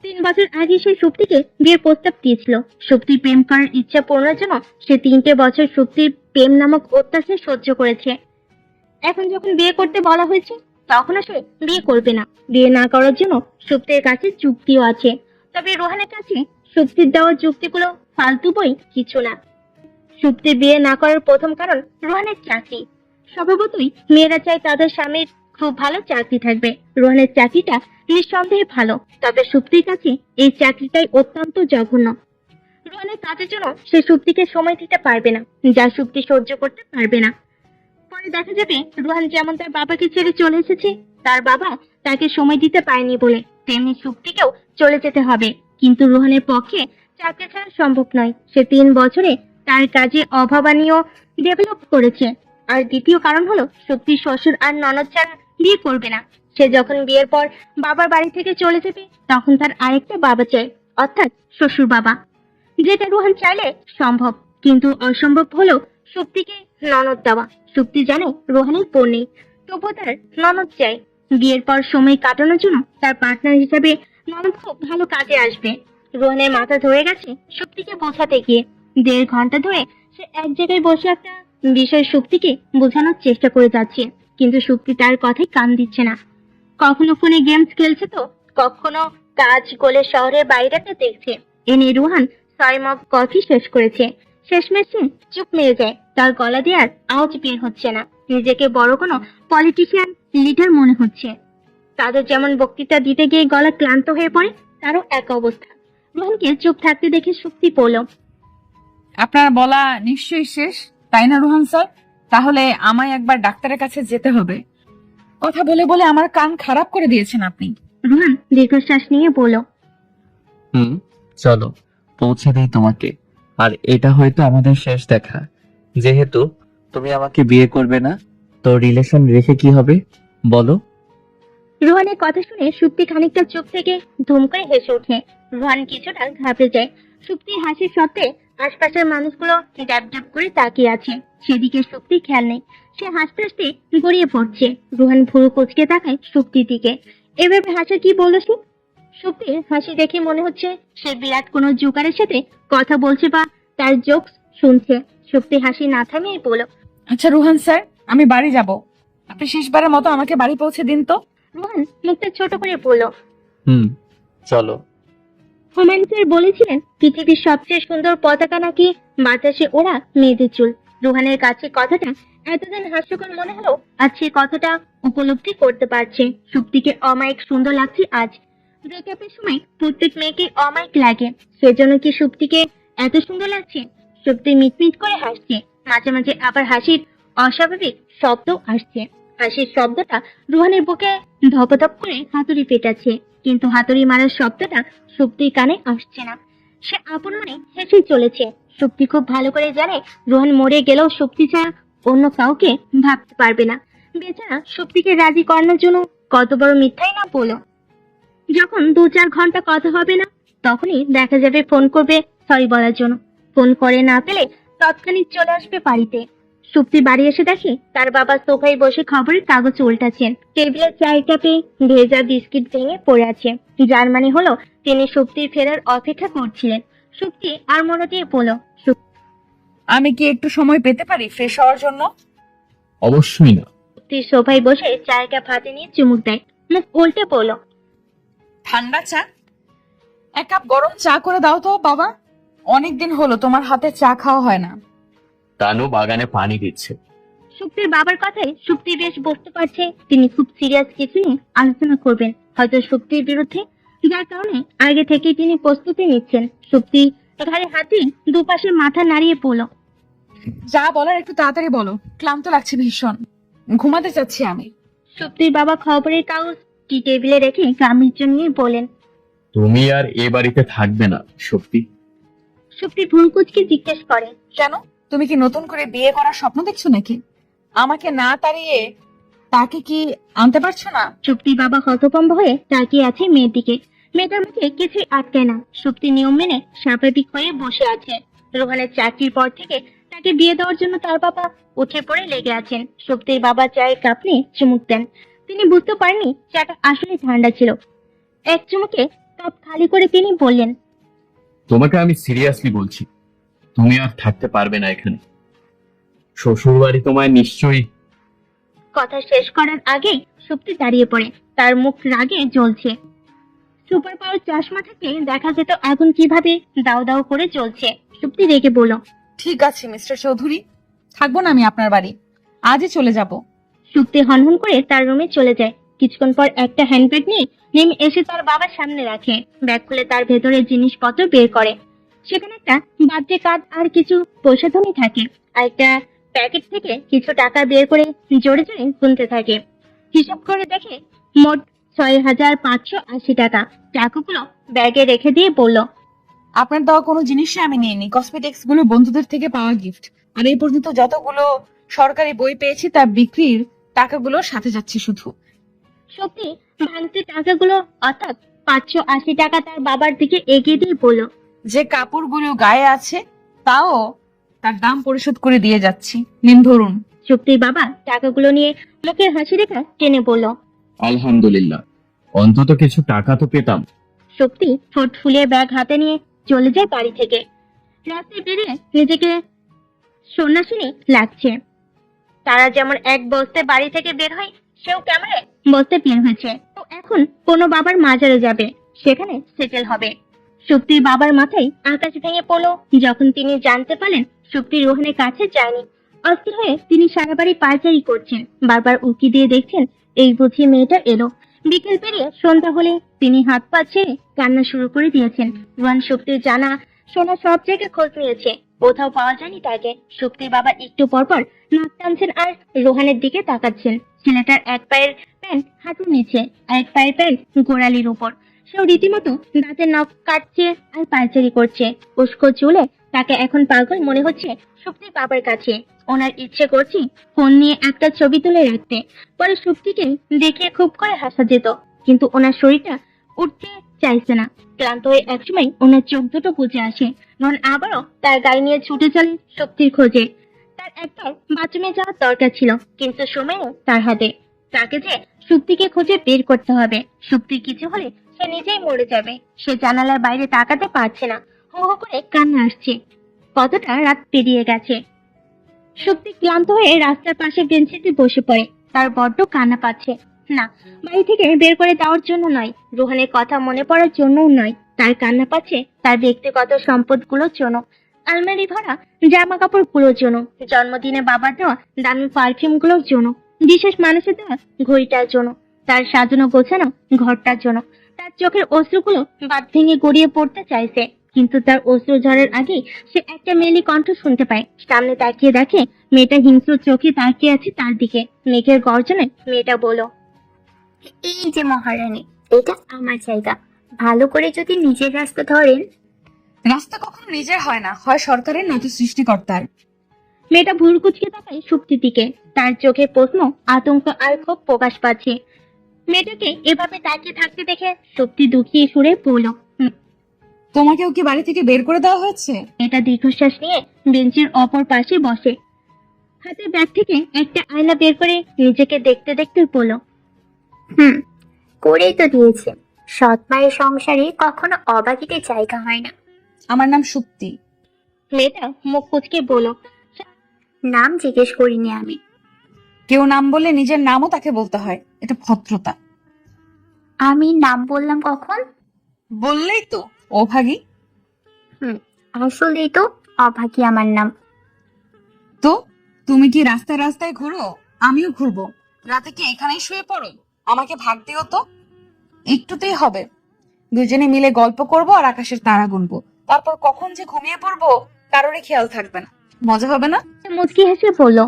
3 বছর আগে সে সুপ্তিকে বিয়ের প্রস্তাব দিয়েছিল। সুপ্তির প্রেম করার ইচ্ছা পূরণের জন্য সে 3টে বছর সুপ্তির প্রেম নামক অত্যাচার সহ্য করেছে। এখন যখন বিয়ে করতে বলা হয়েছে, তখন সে বিয়ে করবে না। বিয়ে না করার জন্য সুপ্তির কাছে যুক্তিও আছে, তবে রোহানের কাছে সুপ্তির দেওয়া যুক্তিগুলো ফালতু বই কিছু না। সুপ্তির বিয়ে না করার প্রথম কারণ রোহানের চাকরি। স্বভাবতই মেয়েরা চায় তাদের স্বামীর খুব ভালো চাকরি থাকবে। রোহানের চাকরিটা নিঃসন্দেহে ভালো, তবে সুপ্তির কাছে এই চাকরিটাই অত্যন্ত জঘন্য। রোহানের কাজের জন্য সে সুপ্তিকে সময় দিতে পারবে না, যা সুপ্তি সহ্য করতে পারবে না। পরে দেখা যাবে রোহান যেমন তার বাবাকে ছেড়ে চলে এসেছে, তার বাবা তাকে সময় দিতে পারেনি বলে তেমনি সুপ্তিকেও চলে যেতে হবে। কিন্তু রোহানের পক্ষে চাকরি ছাড়া সম্ভব নয়। সে 3 বছরে তার কাজে অভাবনীয় ডেভেলপ করেছে। আর দ্বিতীয় কারণ হলো সুপ্তির শ্বশুর আর ননদ ছাড়া বিয়ে করবে না। সে যখন বিয়ের পর বাবার বাড়ি থেকে চলে যাবে, তখন তার আরেকটা বাবা চাই, অর্থাৎ শ্বশুর বাবা, যেটা রোহান চাইলে সম্ভব। কিন্তু অসম্ভব হলো সুপ্তিকে ননদ দেওয়া। সুপ্তি জানে রোহানের বোন নেই, তবুও তার ননদ চাই। বিয়ের পর সময় কাটানোর জন্য তার পার্টনার হিসাবে ননদ খুব ভালো কাজে আসবে। রোহানের মাথা ধরে গেছে সুপ্তিকে বোঝাতে গিয়ে। 1.5 ঘন্টা ধরে সে এক জায়গায় বসে একটা বিষয় সুপ্তিকে বোঝানোর চেষ্টা করে যাচ্ছে, কিন্তু সুপ্তি তার কথায় কান দিচ্ছে না। কখনো ফোনে গেমস খেলছে, তো কখনো কাজ গোলে শহরের বাইরেটা দেখছে। এনে রোহান 6 মগ কফি শেষ করেছে। শেষমেশ সে চুপ মেরে যায়। তার গলা দিয়ে আর আওয়াজ বের হচ্ছে না। নিজেকে বড় কোনো পলিটিশিয়ান লিডার মনে হচ্ছে। তাদের যেমন বক্তৃতা দিতে গিয়ে গলা ক্লান্ত হয়ে পড়ে, তারও এক অবস্থা। রোহানকে চুপ থাকতে দেখে সুপ্তি পড়ল। আপনার বলা নিশ্চয়ই শেষ, তাই না রুহান স্যার? তাহলে আমায় একবার ডাক্তারের কাছে যেতে হবে। কথা বলে বলে আমার কান খারাপ করে দিয়েছেন আপনি। রোহান দীর্ঘশ্বাস নিয়ে বলল। চলো পৌঁছে দেই তোমাকে। আর এটা হয়তো আমাদের শেষ দেখা। যেহেতু তুমি আমাকে বিয়ে করবে না, তো রিলেশন রেখে কি হবে বলো? রোহানের কথা শুনে সুপ্তি খানিকটা চুপ থেকে ধুম করে হেসে ওঠে। রোহান কিছুটা ঘাবড়ে যায়। সুপ্তির হাসির সত্ত্বে আশপাশের মানুষগুলো ড্যাব ড্যাব করে তাকিয়ে আছে। সেদিকে সুপ্তি খেয়াল নেই। সে হাসতে হাসতে গড়িয়ে পড়ছে। রোহান ভুরু কুঁচকে তাকায় সুপ্তির দিকে। এভাবে হাসা কি বললো সে? সুপ্তির হাসি দেখে মনে হচ্ছে সে বিরাট কোনো জোকারের সাথে কথা বলছে বা তার জোকস শুনছে। সুপ্তি হাসি না থামিয়ে বলল। আচ্ছা রুহান স্যার, আমি বাড়ি যাব। আপনি শেষবারের মতো আমাকে বাড়ি পৌঁছে দিন তো। রোহান মুখটা ছোট করে বলল। চলো। হুমায়ুন স্যার বলেছিলেন পৃথিবীর সবচেয়ে সুন্দর পতাকা নাকি বাতাসে ওড়া মেয়েদের চুল। রুহানের কাছে কথাটা এতদিন হাস্যকর মনে হলো আজ সে কথাটা উপলব্ধি করতে পারছে। সুপ্তিকে অমায়িক সুন্দর লাগছে আজ। ব্রেকআপের সময় প্রত্যেক মেয়েকে অমায়িক লাগে, সেজন্য কি সুপ্তিকে এত সুন্দর লাগছে? সুপ্তি মিটমিট করে হাসছে, মাঝে মাঝে আবার হাসির অস্বাভাবিক শব্দ আসছে। হাসির শব্দটা রুহানের বুকে ধপধপ করে হাতুড়ি পেটাচ্ছে, কিন্তু হাতুড়ি মারার শব্দটা সুপ্তির কানে আসছে না। সে আপন মনে হেসে চলেছে। সুপ্তি খুব ভালো করে জানে রোহন মরে গেলেও সুপ্তি ছাড়া অন্য কাউকে ভাবতে পারবে না। বেচারা সুপ্তিকে রাজি করানোর জন্য কত বড় মিথ্যাই না বলো। যখন 2-4 ঘন্টা কথা হবে না, তখনই দেখা যাবে ফোন করবে সরি বলার জন্য। ফোন করে না পেলে তৎক্ষণিক চলে আসবে বাড়িতে। সুপ্তি বাড়ি এসে দেখে তার বাবা সোফায় বসে খবরের কাগজ উল্টাচ্ছেন। টেবিলের চায়ের কাপে ভেজা বিস্কিট ভেঙে পড়ে আছে, যার মানে হলো তিনি সুপ্তির ফেরার অপেক্ষা করছিলেন। সুপ্তি আর মনে দিয়ে বলল, আমি কি একটু সময় পেতে পারি ফ্রেশ হওয়ার জন্য? অবশ্যই না। সুপ্তি সোফায় বসে চায়ের কাপ হাতে নিয়ে চুমুক দেয়, মুখ উল্টে বলল, ঠান্ডা চা? এক কাপ গরম চা করে দাও তো বাবা, অনেকদিন হলো তোমার হাতে চা খাওয়া হয় না। তানু বাগানে পানি দিচ্ছে। সুপ্তির বাবার কথায় সুপ্তি বেশ বুঝতে পারছে তিনি খুব সিরিয়াস কিছু নিয়ে আলোচনা করবেন, হয়তো সুপ্তির বিরুদ্ধে, যার কারণে আগে থেকেই তিনি প্রস্তুতি নিচ্ছেন। সুপ্তি ঘাড়ে হাত দিয়ে দুপাশে মাথা নাড়িয়ে পড়ল, যা বলার একটু তাড়াতাড়ি বলো, ক্লান্ত লাগছে ভীষণ, ঘুমাতে চাচ্ছি আমি। সুপ্তির বাবা খবরের কাগজ টি টেবিলে রেখে গাম্ভীর্য নিয়ে বলেন, তুমি আর এ বাড়িতে থাকবে না শক্তি। সুপ্তি ভুলকুচকে জিজ্ঞেস করে, কেন, তুমি কি নতুন করে বিয়ে করার স্বপ্ন দেখছো নাকি? আমাকে না তাড়িয়ে তাকে কি আনতে পারছো না? সুপ্তির বাবা হতভম্ব হয়ে তাকিয়ে আছে মেয়ের দিকে। মেয়েটার মুখে কিছুই আটকায় না। সুপ্তি নিয়ম মেনে স্বাভাবিক হয়ে বসে আছে। রোহানের চাকরির পর থেকে তাকে বিয়ে দেওয়ার জন্য তার বাবা উঠে পড়ে লেগে আছেন। সুপ্তির বাবা চায়ের কাপ নিয়ে চুমুক দেন। তিনি বুঝতে পারেননি চাটা আসলে ঠান্ডা ছিল। এক চুমুকে কাপ খালি করে তিনি বললেন, তোমাকে আমি সিরিয়াসলি বলছি, তুমি আর থাকতে পারবে না এখানে। শ্বশুর বাড়ি তোমায় নিশ্চয়ই। কথা শেষ করার আগেই সুপ্তি দাঁড়িয়ে পড়ে, তার মুখ রাগে জ্বলছে। সুপার পাওয়ার চশমা থেকে দেখা যেত আগুন কিভাবে দাও দাও করে জ্বলছে। সুপ্তি রেগে বলল, ঠিক আছে মিস্টার চৌধুরী, থাকবো না আমি আপনার বাড়ি, আজই চলে যাব। সুপ্তি হনহন করে তার রুমে চলে যায়। কিছুক্ষণ পর একটা হ্যান্ডব্যাগ নিয়ে নেমে এসে তার বাবার সামনে রাখে। ব্যাগ খুলে তার ভেতরে জিনিসপত্র বের করে। সেখানে একটা বার্থডে কার্ড আর কিছু প্রসাধনী থাকে। আর একটা প্যাকেট থেকে কিছু টাকা বের করে জোরে জোরে গুনতে থাকে। হিসাব করে দেখে মোট 6,580 টাকা। টাকাগুলো ব্যাগে রেখে দিয়ে বলল, আপনার দেওয়া কোনো জিনিসই আমি নিইনি, কসমেটিক্স গুলো বন্ধুদের থেকে পাওয়া গিফট, আর এই পর্যন্ত যতগুলো সরকারি বই পেয়েছি তার বিক্রির টাকাগুলো সাথে যাচ্ছে শুধু। সত্যি ভাঙতি টাকাগুলো অর্থাৎ 580 টাকা তার বাবার দিকে এগিয়ে দিয়ে বলল, যে কাপড়গুলো গায়ে আছে তাও তার দাম পরিশোধ করে দিয়ে যাচ্ছি, নিন ধরুন। শক্তির বাবা টাকাগুলো নিয়ে মুখের হাসি রেখা টেনে বলল, আলহামদুলিল্লাহ, অন্তত কিছু টাকা তো পেতাম। শক্তি ঠোঁট ফুলিয়ে ব্যাগ হাতে নিয়ে চলে যায় বাড়ি থেকে। রাস্তায় বেরিয়ে নিজেকে সন্ন্যাসিনী লাগছে। তারা যেমন এক বস্তে বাড়ি থেকে বের হয়, সেও ক্যামেরায় বস্তে বের হয়েছে। তো এখন কোনো বাবার মাজারে যাবে, সেখানে সেটেল হবে। শক্তির বাবার মাথায় আকাশ ভেঙে পড়লো যখন তিনি জানতে পারলেন শক্তি রোহানের কাছে যায়নি। অস্থির হয়ে তিনি সারা বাড়ি পায়চারি করছেন, বারবার উঁকি দিয়ে দেখছেন এই বুঝি মেয়েটা এলো। বিকেল পেরিয়ে সন্ধ্যা হলে তিনি হাত পা ছেড়ে কান্না শুরু করে দিয়েছেন। রোহান শক্তির জানা শোনা সব জায়গায় খোঁজ নিয়েছে, কোথাও পাওয়া যায়নি তাকে। শক্তির বাবা একটু পরপর নাক টানছেন আর রোহানের দিকে তাকাচ্ছেন। ছেলেটার এক পায়ের প্যান্ট হাঁটুর নিচে, আর এক পায়ের প্যান্ট গোড়ালির উপর। সেও রীতিমতো দাঁতের নখ কাটছে আর পায়চারি করছে। উস্কো চুলে তাকে এখন পাগল মনে হচ্ছে শক্তির বাবার কাছে। ওনার ইচ্ছে করছে ফোন নিয়ে একটা ছবি তুলে রাখতে, পরে শক্তিকে দেখে খুব করে হাসা যেত, কিন্তু ওনার শরীরটা উঠতে চাইছে না। ক্লান্ত হয়ে একসময় ওনার চোখ দুটো বুঝে আসে। রন আবারও তার গাড়ি নিয়ে ছুটে চলে শক্তির খোঁজে। তার একবার বাথরুমে যাওয়ার দরকার ছিল, কিন্তু সময়ও তার হাতে। তাকে যে শক্তিকে খুঁজে বের করতে হবে। শক্তির কিছু হলে সে নিজেই মরে যাবে। সে জানালার বাইরে তাকাতে পারছে না, হো হো করে কান্না আসছে। কতটা রাত পেরিয়ে গেছে। শক্তি ক্লান্ত হয়ে রাস্তার পাশে বেঞ্চিতে বসে পড়ে। তার বড্ড কান্না পাচ্ছে। না, বাড়ি থেকে বের করে দেওয়ার জন্য নয়, রোহানের কথা মনে পড়ার জন্যও নয়, তার কান্না পাচ্ছে তার ব্যক্তিগত সম্পদগুলোর জন্য, আলমারি ভরা জামা কাপড়গুলোর জন্য, জন্মদিনে বাবার দেওয়া দামি পারফিউমগুলোর জন্য, বিশেষ মানুষের দেওয়া ঘড়িটার জন্য, তার সাজানো গোছানো ঘরটার জন্য। তার চোখের অশ্রুগুলো বাদ ভেঙে গড়িয়ে পড়তে চাইছে, কিন্তু তার অশ্রু ঝড়ের আগেই সে একটা মেয়েলি কণ্ঠ শুনতে পায়। সামনে তাকিয়ে দেখে মেয়েটা হিংস্র চোখে তাকিয়ে আছে তার দিকে। মেঘের গর্জনে মেয়েটা বলল, এই যে মহারানী, এটা আমার জায়গা, ভালো করে যদি নিজের রাস্তা ধরেন। রাস্তা কখনো নিজের হয় না, হয় সরকারের নয়তো সৃষ্টিকর্তার। মেয়েটা ভুল কুচকে তাকায় সুপ্তির দিকে, তার চোখে প্রশ্ন, আতঙ্ক আর ক্ষোভ প্রকাশ পাচ্ছে। মেয়েটাকে এভাবে তাকিয়ে থাকতে দেখে সুপ্তি দুঃখী সুরে বলল, তোমাকেও কি বাড়ি থেকে বের করে দেওয়া হয়েছে? মেয়েটা দীর্ঘশ্বাস নিয়ে বেঞ্চের অপর পাশে বসে, হাতের ব্যাগ থেকে একটা আয়না বের করে নিজেকে দেখতে দেখতে বলল, করেই তো দিয়েছে। সৎ মায়ের সংসারে কখনো অবাকিতে জায়গা হয় না। আমার নাম সুপ্তি। মেয়েটা মুখ কুচকে বলল, নাম জিজ্ঞেস করিনি আমি। কেউ নাম বললে নিজের নামও তাকে বলতে হয়, এটা ভদ্রতা। আমি নাম বললাম কখন? বললেই তো অভাগী। আসলেই তো অভাগী আমার নাম। তো তুমি কি রাস্তায় রাস্তায় ঘুরো? আমিও ঘুরবো। রাতে কি এখানেই শুয়ে পড়ো? আমাকে ভাগ দিও তো, একটুতেই হবে। দুজনে মিলে গল্প করব আর আকাশের তারা গুনবো, তারপর কখন যে ঘুমিয়ে পড়বো কারোরই খেয়াল থাকবে না। মজা হবে না? মুচকি হেসে বলল।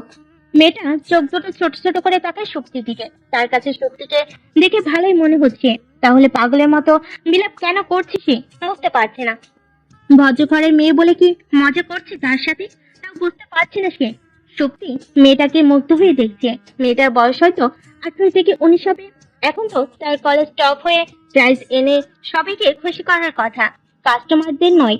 মেয়েটা চোখ দুটো ছোট ছোট করে তাকায় শক্তির দিকে। তার কাছে শক্তিকে দেখে ভালোই মনে হচ্ছে, তাহলে পাগলের মতো বিলাপ কেন করছে সে বুঝতে পারছে না। ভদ্রঘরের মেয়ে বলে কি মজা করছে তার সাথে, তাও বুঝতে পারছে না সে। শক্তি মেয়েটাকে মুগ্ধ হয়ে দেখছে। মেয়েটার বয়স হয়তো 18 থেকে 19 হবে। এখন তো তার কলেজ টপ হয়ে প্রাইজ এনে সবাইকে খুশি করার কথা, কাস্টমারদের নয়।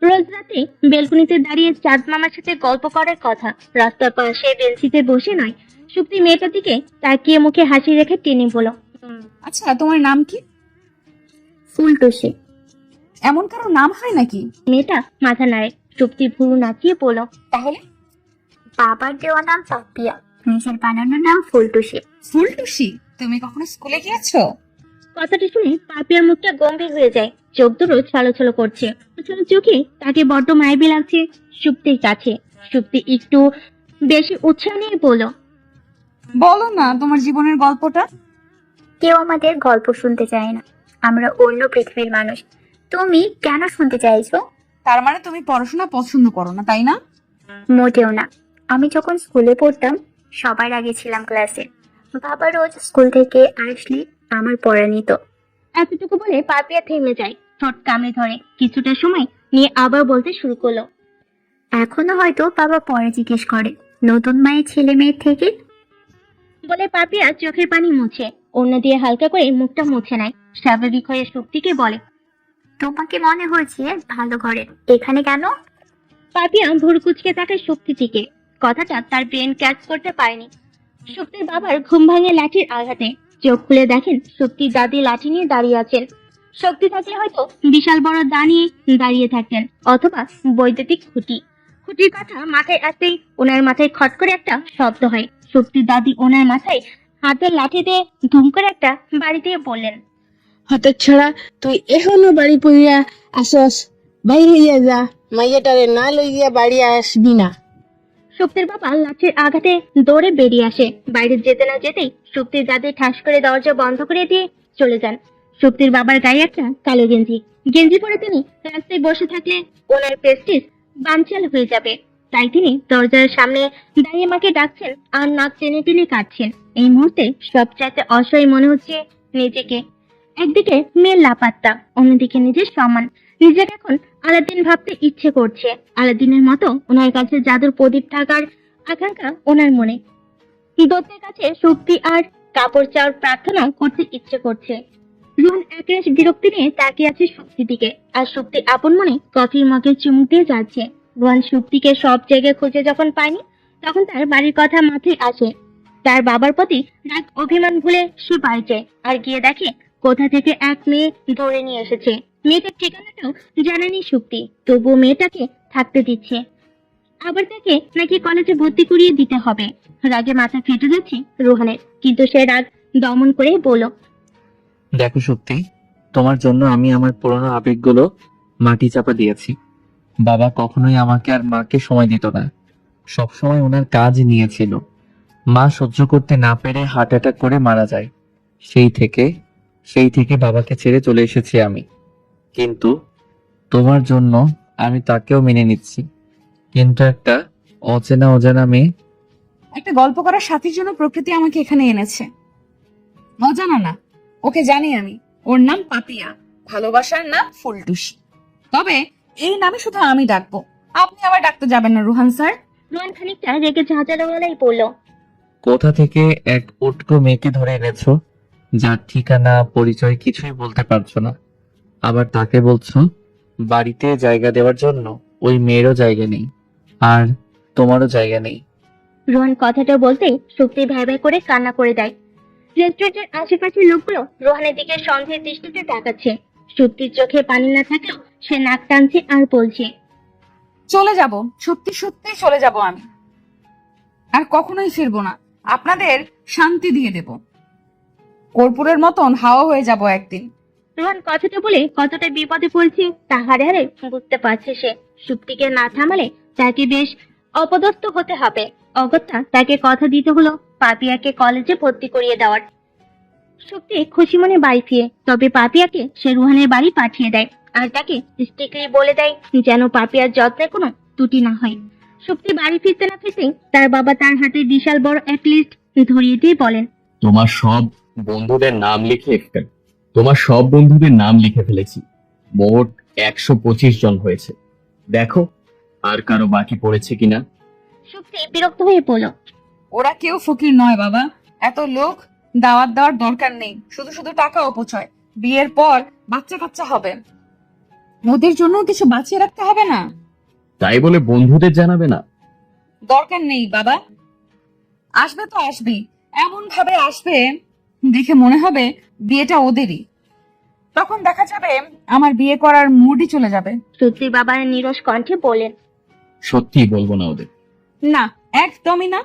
রোজ রাতে বেলকনিতে দাঁড়িয়ে চাঁদ মামার সাথে গল্প করার কথা, রাস্তার পাশে বেঞ্চিতে বসে নয়। শক্তি মেয়েটার দিকে তাকিয়ে মুখে হাসি রেখে টেনে বলো, আচ্ছা, তোমার নাম কি? ফুলটুসি। এমন কারো নাম হয় নাকি? মেয়েটা মাথা নাড়ে। শক্তি ভুরু নাচিয়ে বলো, তাহলে বাবার দেওয়া নাম পাপিয়া, নিজের বানানো নাম ফুলটুসি। ফুলটুসি। তুমি কখনো স্কুলে গিয়েছো? কথাটা শুনে পাপিয়ার মুখটা গম্ভীর হয়ে যায়, চোখ দুটো ছলছল করছে। ছোট চোখে তাকে বড্ড মায়াবী লাগছে সুপ্তির কাছে। সুপ্তি একটু বেশি উৎসাহ নিয়ে বলো, বলো না তোমার জীবনের গল্পটা। কেউ আমাদের গল্প শুনতে চায় না, আমরা অন্য পৃথিবীর মানুষ। তুমি কেন শুনতে চাইছো? তার মানে তুমি পড়াশোনা পছন্দ করো না, তাই না? মোটেও না। আমি যখন স্কুলে পড়তাম সবার আগে ছিলাম ক্লাসে। বাবা রোজ স্কুল থেকে আসলে আমার পড়া নিত। এতটুকু বলে পাপিয়া থেমে যায়, ঠোঁট কামড়ে ধরে। কিছুটা সময় নিয়ে আবার বলতে শুরু করলো, এখনো হয়তো বাবা পড়া জিজ্ঞেস করে, নতুন মায়ের ছেলে মেয়ের থেকে। বলে পাপিয়া চোখের পানি মুছে, অন্য দিয়ে হালকা করে মুখটা মুছে নেয়। স্বাভাবিক হয়ে শক্তিকে বলে, তোমাকে মনে হয়েছে ভালো ঘরে, এখানে কেন? পাপিয়া ভুর কুচকে তাকায় শক্তির দিকে। কথাটা তার ব্রেন ক্যাচ করতে পারেনি। শক্তির বাবার ঘুম ভাঙে লাঠির আঘাতে। চোখ খুলে দেখেন শক্তির দাদি লাঠি নিয়ে দাঁড়িয়ে আছেন। শক্তি থাকলে হয়তো বিশাল বড় দা নিয়ে দাঁড়িয়ে থাকতেন, অথবা বৈদ্যুতিক খুঁটি। খুঁটির কথা মাথায় আসতেই ওনার মাথায় খট করে একটা শব্দ হয়। শক্তির দাদি ওনার মাথায় হাতের লাঠি দিয়ে ধুম করে একটা বাড়ি দিয়ে বললেন, হঠাৎ ছাড়া তুই এখনো বাড়ি পড়িয়া আসস, বাইর হইয়া যা, মাইয়াটারে না লইয়া বাড়ি আসবি না। শক্তির বাবা লাঠির আঘাতে দৌড়ে বেরিয়ে আসে। বাইরে যেতে না যেতেই শক্তির দাদি ঠাস করে দরজা বন্ধ করে দিয়ে চলে যান। শক্তির বাবার গায়ে একটা কালো গেঞ্জি পরে তিনি রাস্তায় বসে থাকলে ওনার প্রেস্টিজ বানচাল হয়ে যাবে। তাই তিনি দরজার সামনে দাঁড়িয়ে মাকে ডাকছেন আর নাক টেনে টেনে কাটছেন। এই মুহূর্তে সবচাইতে অসহায় মনে হচ্ছে নিজেকে। একদিকে মেয়ের লাপাত্তা, অন্যদিকে নিজের সম্মান। নিজেকে এখন আলাদিন ভাবতে ইচ্ছে করছে। আলাদিনের মতো ওনার কাছে জাদুর প্রদীপ থাকার আকাঙ্ক্ষা ওনার মনে। দত্তের কাছে শক্তি আর কাপড় চাওয়ার প্রার্থনা করতে ইচ্ছে করছে। রুহান একরাশ বিরক্তি নিয়ে তাকিয়ে আছে শক্তির দিকে, আর শক্তি আপন মনে কফির মগে চুমুক দিয়ে যাচ্ছে। রুহান শক্তিকে সব জায়গায় খুঁজে যখন পায়নি, তখন তার বাড়ির কথা মাথায় আসে। তার বাবার প্রতি রাগ অভিমান ভুলে সে বাড়ি যায়, আর গিয়ে দেখে কোথা থেকে এক মেয়ে ধরে নিয়ে এসেছে। মেয়েটার ঠিকানাটাও জানেনি শক্তি, তবুও মেয়েটাকে থাকতে দিচ্ছে। আবার তাকে নাকি কলেজে ভর্তি করিয়ে দিতে হবে। রাগে মাথা ফেটে যাচ্ছে রোহানের, কিন্তু সে রাগ দমন করে বলল, দেখো সত্যি, তোমার জন্য আমি আমার পুরনো আবেগগুলো মাটি চাপা দিয়েছি। বাবা কখনোই আমাকে আর মাকে সময় দিত না, সবসময় ওনার কাজ নিয়েছিল। মা সহ্য করতে না পেরে হার্ট অ্যাটাক করে মারা যায়। সেই থেকে বাবাকে ছেড়ে চলে এসেছি আমি। কিন্তু তোমার জন্য আমি তাকেও মেনে নিচ্ছি। কিন্তু একটা অচেনা মেয়ে। একটা গল্প করার সাথীর জন্য প্রকৃতি আমাকে এখানে এনেছে। অজানা না, ওকে জানি আমি। ওর নাম পাপিয়া, ভালোবাসার নাম ফুলটুসি। তবে এই নামে শুধু আমি ডাকবো, আপনি আবার ডাকতে যাবেন না রুহান স্যার। রোহান খানিকটা রেগে ঝাঁঝালো গলায় বলল, কোথা থেকে এক উটকো মেয়েকে ধরে এনেছো, যার ঠিকানা পরিচয় কিছুই বলতে পারছো না, আবার তাকে বলছো বাড়িতে জায়গা দেওয়ার জন্য? ওই মেয়েরও জায়গা নেই, আর তোমারও জায়গা নেই। রোহান কথাটা বলতেই সুপ্তি ভ্যাঁ ভ্যাঁ করে কান্না করে দেয়। রেস্টুরেন্টের আশেপাশের লোকগুলো রোহানের দিকে সন্দেহের দৃষ্টিতে তাকাচ্ছে। সুপ্তির চোখে পানি না থাকলেও সে নাক টানছে আর বলছে, চলে যাব, সত্যি সত্যি চলে যাব আমি, আর কখনোই ফিরবো না। আপনাদের শান্তি দিয়ে দেব, কর্পূরের মতন হাওয়া হয়ে যাব একদিন। রোহান কথাটা বলে কতটা বিপদে পড়ছে তা হারে হারে বুঝতে পারছে সে। সুপ্তিকে না থামালে তাকে বেশ অপদস্থ হতে হবে। অগত্যা তাকে কথা দিতে হলো পাপিয়াকে কলেজে ভর্তি করিয়ে দেওয়ার। সুপ্তি খুশি মনে বাড়ি ফিরে, তবে পাপিয়াকে সে রুহানের বাড়ি পাঠিয়ে দেয় আর তাকে স্ট্রিক্টলি বলে দেয় যেন পাপিয়ার যত্নে কোনো ত্রুটি না হয়। সুপ্তি বাড়ি ফিরতে না ফিরতেই তার বাবা তার হাতে বিশাল বড় এক লিস্ট ধরিয়ে দিয়ে বলেন, তোমার সব বন্ধুদের নাম লিখে ফেলেছি। মোট 125 জন হয়েছে। দেখো আর কারো বাকি পড়েছে কিনা। সুপ্তি বিরক্ত হয়ে বলল, ওরা কেউ ফকির নয় বাবা, এত লোক দাওয়াত দেওয়ার দরকার নেই, শুধু শুধু টাকা অপচয়। বিয়ের পর বাচ্চা কাচ্চা হবে, ওদের জন্য কিছু বাঁচিয়ে রাখতে হবে না? তাই বলে বন্ধুদের জানাবে না? দরকার নেই বাবা, আসবে তো আসবেই, এমন ভাবে আসবে দেখে মনে হবে বিয়েটা ওদেরই। তখন দেখা যাবে আমার বিয়ে করার মুডই চলে যাবে। সুপ্তির বাবা নিরস কণ্ঠে বলেন, সত্যি বলবো না ওদের। না, একদমই না,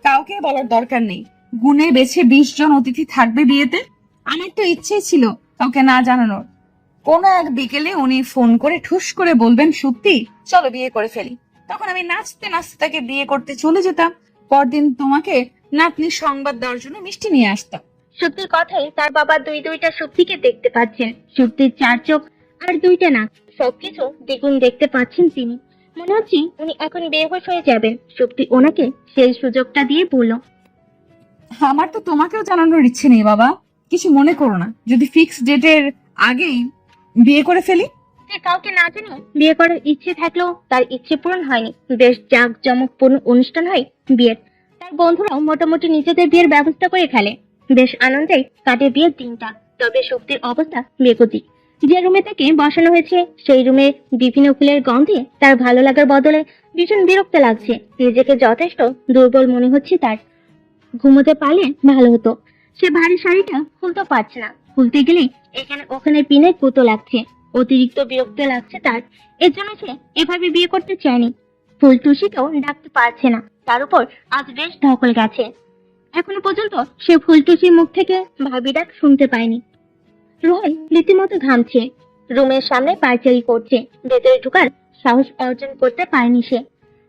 কাউকে বলার দরকার নেই। গুনে বেছে 20 জন অতিথি থাকবে বিয়েতে। আমার তো ইচ্ছেই ছিল কাউকে না জানানোর। কোনো এক বিকেলে উনি ফোন করে ঠুস করে বলবেন, সত্যি চলো বিয়ে করে ফেলি। তখন আমি নাচতে নাচতে তাকে বিয়ে করতে চলে যেতাম। পরদিন তোমাকে নাতনির সংবাদ দেওয়ার জন্য মিষ্টি নিয়ে আসতাম। সুপ্তির কথাই তার বাবা দুইটা সুপ্তিকে দেখতে পাচ্ছেন। সুপ্তির 4 চোখ আর 2টা নাক, সবকিছু দ্বিগুণ দেখতে পাচ্ছেন তিনি। মনে হচ্ছে উনি এখন বেহুঁশ হয়ে যাবেন। সুপ্তি ওনাকে সেই সুযোগটা দিয়ে বলল, আমার তো তোমাকেও জানানোর ইচ্ছে নেই বাবা, কিছু মনে করো না যদি ফিক্স ডেটের আগেই বিয়ে করে ফেলি। সে কাউকে না জানিয়ে বিয়ে করার ইচ্ছে থাকলেও তার ইচ্ছে পূরণ হয়নি। বেশ জাঁকজমকপূর্ণ অনুষ্ঠান হয় বিয়ের। তার বন্ধুরাও মোটামুটি নিজেদের বিয়ের ব্যবস্থা করে ফেলে। বেশ আনন্দেই কাটে বিয়ের দিনটা। তবে সুপ্তির অবস্থা বেগতিক। যে রুমে তাকে বসানো হয়েছে সেই রুমে বিভিন্ন ফুলের গন্ধে তার ভালো লাগার বদলে ভীষণ বিরক্ত লাগছে। নিজেকে যথেষ্ট দুর্বল মনে হচ্ছে তার। ঘুমোতে পারলে ভালো হতো। সে ভারী শাড়িটা খুলতে পারছে না, খুলতে গেলেই এখানে ওখানে পিনে কুতো লাগছে। অতিরিক্ত বিরক্ত লাগছে তার। এর জন্য সে এভাবে বিয়ে করতে চায়নি। ফুলটুসিকেও ডাকতে পারছে না, তার উপর আজ বেশ ধকল গেছে। এখনো পর্যন্ত সে ফুলটুসির মুখ থেকে ভাবি ডাক শুনতে পায়নি। রোহন রীতিমতো ঘামছে, রুমের সামনে পায়চারি করছে। ভেতরে ঢুকার সাহস অর্জন করতে পারেনি সে।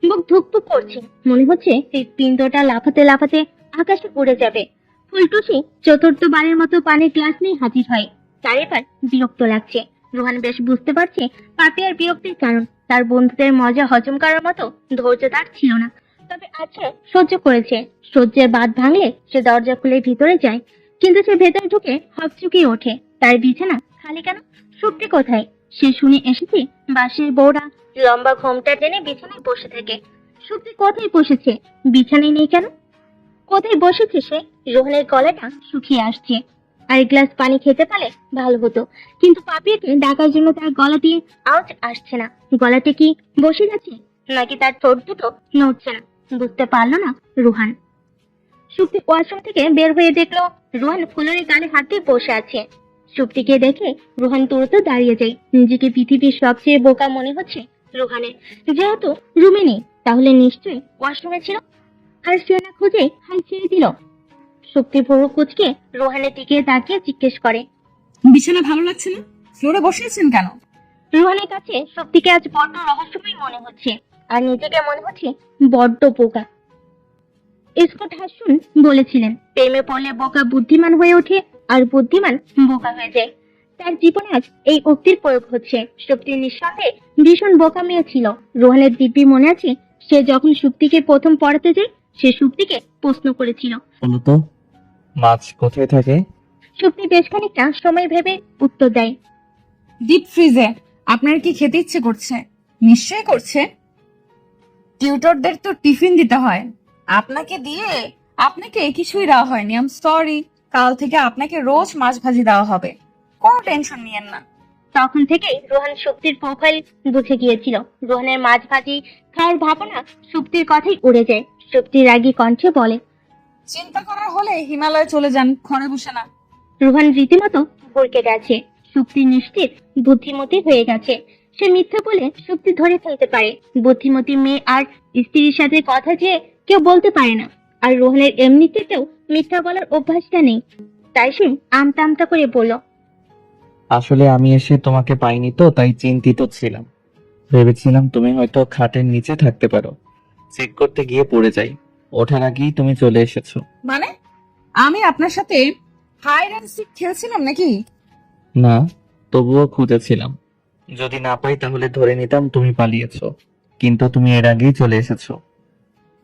বুক ধুকপুক করছে, মনে হচ্ছে হৃৎপিণ্ডটা লাফাতে লাফাতে আকাশে উড়ে যাবে। ফুলটুসি চতুর্থবারের মতো পানির গ্লাস নিয়ে হাজির হয়। তার এবার বিরক্ত লাগছে। রোহান বেশ বুঝতে পারছে পাপিয়ার বিরক্তির কারণ। তার বন্ধুদের মজা হজম করার মতো ধৈর্য তার ছিল না, তবে আচ্ছা সহ্য করেছে। সহ্যের বাঁধ ভাঙলে সে দরজা খুলে ভিতরে যায়, কিন্তু সে ভেতরে ঢুকে হকচকিয়ে ওঠে। তার বিছানা খালি কেন? সুপ্তি কোথায়? সে শুনে এসেছে বাসের বউরা লম্বা ঘোমটা টেনে বিছানায় বসে থাকে। সুপ্তি কোথায় বসেছে? বিছানায় নেই কেন? কোথায় বসেছে সে? রোহনের গলাটা শুকিয়ে আসছে। আর এক গ্লাস পানি খেতে পারলে ভালো হতো, কিন্তু পাপিয়াকে ডাকার জন্য তার গলা দিয়ে আওয়াজ আসছে না। গলাটা কি বসে গেছে নাকি তার ঠোঁট দুটো নড়ছে না বুঝতে পারলো না রোহান। সুপ্তি ওয়াশরুম থেকে বের হয়ে দেখলো রোহান ফুলরের গালে হাত দিয়ে বসে আছে। সুপ্তিকে দেখে রোহান দ্রুত দাঁড়িয়ে যায়। নিজেকে পৃথিবীর সবচেয়ে বোকা মনে হচ্ছে রোহানের। যেহেতু রুমে নেই তাহলে নিশ্চয়ই ওয়াশরুমে ছিল, আর সে না খুঁজে হাল ছেড়ে দিল। শক্তি ভুরু কুচকে রোহানের দিকে তাকিয়ে জিজ্ঞেস করে। বিছানা ভালো লাগছে না? ফ্লোরে বসে আছেন কেন? রোহানের কাছে শক্তিকে আজ বড্ড রহস্যময় মনে হচ্ছে, আর নিজেকে মনে হচ্ছে বড্ড বোকা। স্কট হাসুন বলেছিলেন, প্রেমে পড়লে বোকা বুদ্ধিমান হয়ে ওঠে, আর বুদ্ধিমান বোকা হয়ে যায়। তার জীবনে আজ এই উক্তির প্রয়োগ হচ্ছে। শক্তি নিঃসন্দেহে ভীষণ বোকা মেয়ে ছিল। রোহানের দিব্যি মনে আছে, সে যখন শক্তিকে প্রথম পড়াতে যায়, সে শক্তিকে প্রশ্ন করেছিল। বলতো মাছ কোথায় থাকে? শক্তি বেশ খানিকটা সময় ভেবে উত্তর দেয়। ডিপ ফ্রিজে। আপনার কি খেতে ইচ্ছে করছে? নিশ্চয়ই করছে। টিউটরদের তো টিফিন দিতে হয়, আপনাকে দিয়ে আপনাকে কিছুই দেওয়া হয়নি। I am sorry. কাল থেকে আপনাকে রোজ মাছ ভাজি দেওয়া হবে, কোনো টেনশন নিয়েন না। তখন থেকেই রোহান শক্তির প্রোফাইল বুঝে গিয়েছিল। রোহানের মাছ ভাজি খাওয়ার ভাবনা শক্তির কথাই উড়ে যায়। শক্তি রাগী কণ্ঠে বলে, চিন্তা করার হলে হিমালয়ে চলে যান, ঘরে বসে না। রোহান রীতিমতো ভরকে গেছে। শক্তি নিশ্চিত বুদ্ধিমতী হয়ে গেছে। সে মিথ্যা বলে শক্তি ধরে ফেলতে পারে। বুদ্ধিমতী মেয়ে আর স্ত্রীর সাথে কথা যে কেউ বলতে পারে না। আর রোহানের এমনিতেও মিথ্যা বলার অভ্যাসটা নেই, তাই সে আমতা আমতা করে বলল, আসলে আমি এসে তোমাকে পাইনি তো, তাই চিন্তিত ছিলাম। ভেবেছিলাম তুমি হয়তো খাটের নিচে থাকতে পারো। চেক করতে গিয়ে পড়ে যাই, ওঠার আগেই তুমি চলে এসেছো। মানে আমি আপনার সাথে হাইড অ্যান্ড সিক খেলছিলাম নাকি? না, তবুও খুঁজেছিলাম। যদি না পাই তাহলে ধরে নিতাম তুমি পালিয়েছো, কিন্তু তুমি এর আগেই চলে এসেছো।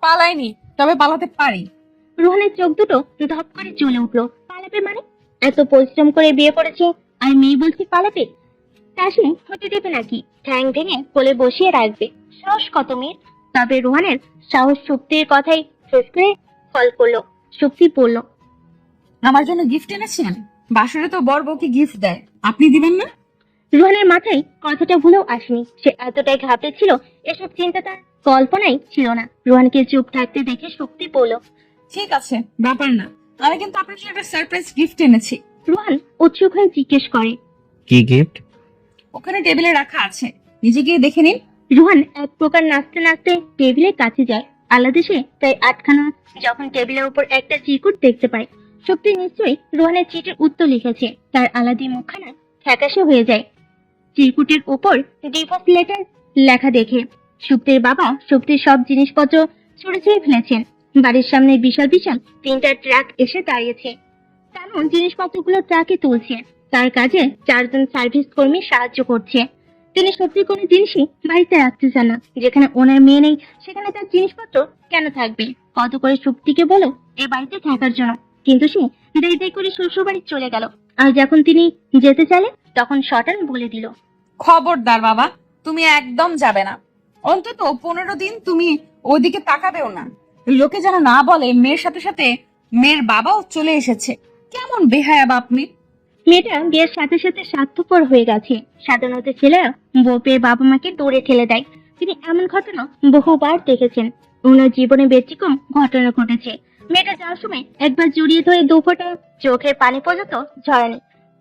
পালাইনি, তবে পালাতে পারি। রোহানের চোখ দুটো ধপ করে জ্বলে উঠলো। পালাবে মানে? এত পরিশ্রম করে বিয়ে করেছে, আর মেয়ে বলছে পালাবে? তা সে হতে দেবে নাকি? ঠ্যাং ভেঙে কোলে বসিয়ে রাখবে। সাহস কত মেয়ের! তবে রোহানের সাহস শক্তির কথাই শেষ করে ফল করলো। শক্তি পড়লো, আমার জন্য গিফট এনেছেন? বাসরে তো বর বউকে গিফট দেয়, আপনি দিবেন না? রোহানের মাথায় কথাটা ভুলেও আসেনি। সে এতটাই ঘাবড়েছিল, এসব চিন্তা তার কল্পনাই ছিল না। রোহানকে চুপ থাকতে দেখে শক্তি বলল, ঠিক আছে, ব্যাপার না। আমি কিন্তু আপনার জন্য একটা সারপ্রাইজ গিফট এনেছি। রোহান উৎসুক হয়ে জিজ্ঞেস করে, কি গিফট? ওখানে টেবিলে রাখা আছে, নিজে গিয়ে দেখে নিন। রোহান এক প্রকার নাচতে নাচতে টেবিলের কাছে যায়। আলাদা সে তাই আটখানা যখন টেবিলের উপর একটা চিরকুট দেখতে পায়। শক্তি নিশ্চয়ই রোহানের চিঠির উত্তর লিখেছে। তার আলাদি মুখখানা ফ্যাকাশে হয়ে যায়। চিরকুটের উপর ডিভোর্স লেটার লেখা দেখে শক্তির বাবা শক্তির সব জিনিসপত্র ছুড়ে ছুড়ে ফেলেছেন। বাড়ির সামনে বিশাল বিশাল 3টা ট্রাক এসে দাঁড়িয়েছে। তেমন জিনিসপত্রগুলো ট্রাকে তুলছে। তার কাজে 4জন সার্ভিস কর্মী সাহায্য করছে। তিনি সত্যি কোনো জিনিসই বাড়িতে রাখতে চান না। যেখানে ওনার মেয়ে নেই সেখানে তার জিনিসপত্র কেন থাকবে? কত করে শক্তিকে বলো এ বাড়িতে থাকার জন্য, কিন্তু সে দেরি দেরি করে শ্বশুর বাড়ি চলে গেল। আর যখন তিনি যেতে চাইলেন তখন শটান বলে দিল, খবরদার বাবা, তুমি একদম যাবে না। অন্তত 15 দিন তুমি ওদিকে তাকাবেও না। লোকে যেন না বলে মেয়ের সাথে সাথে মেয়ের বাবাও চলে এসেছে। কেমন বেহায়া বাপ মেয়ে! মেয়েটা বিয়ের সাথে সাথে স্বার্থপর হয়ে গেছে। সাধারণত ছেলেরা বউ পেয়ে বাবা মাকে দৌড়ে ঠেলে দেয়। তিনি এমন ঘটনা বহুবার দেখেছেন। ওনার জীবনে ব্যতিক্রম ঘটনা ঘটেছে। মেয়েটা যাওয়ার সময় একবার জড়িয়ে ধরে 2 ফোঁটা চোখের পানি পর্যন্ত ঝরানি।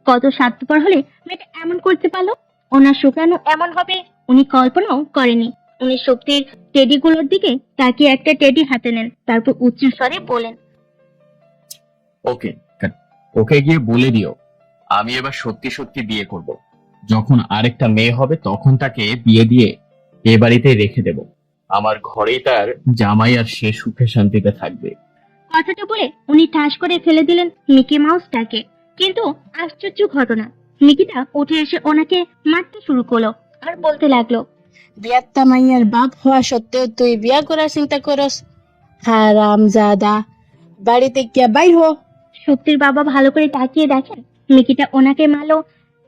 কত স্বার্থপর হলে মেয়েটা এমন করতে পারলো? ওনার শুকানো এমন হবে উনি কল্পনাও করেনি। উনি শক্তির টেডিগুলোর দিকে তাকিয়ে একটা টেডি হাতে নেন, তারপর উচ্চ স্বরে বলেন, ওকে, ওকে গিয়ে বলে দিও আমি এবার সত্যি সত্যি বিয়ে করব। যখন আরেকটা মেয়ে হবে তখন তাকে বিয়ে দিয়ে এ বাড়িতে রেখে দেব। আমার ঘরেই তার জামাই, আর সে সুখে শান্তিতে থাকবে। কথাটা বলে উনি ঠাস করে ফেলে দিলেন মিকি মাউসটাকে। কিন্তু আশ্চর্য ঘটনা, মিকিটা উঠে এসে ওনাকে মারতে শুরু করলো আর বলতে লাগলো, বিয়াত্তা মাইয়ার বাপ হওয়া সত্ত্বেও তুই বিয়া করার চিন্তা করস? হারামজাদা, বাড়িতে গিয়া বাইর হ। শক্তির বাবা ভালো করে তাকিয়ে দেখেন মিকিটা ওনাকে মারলো।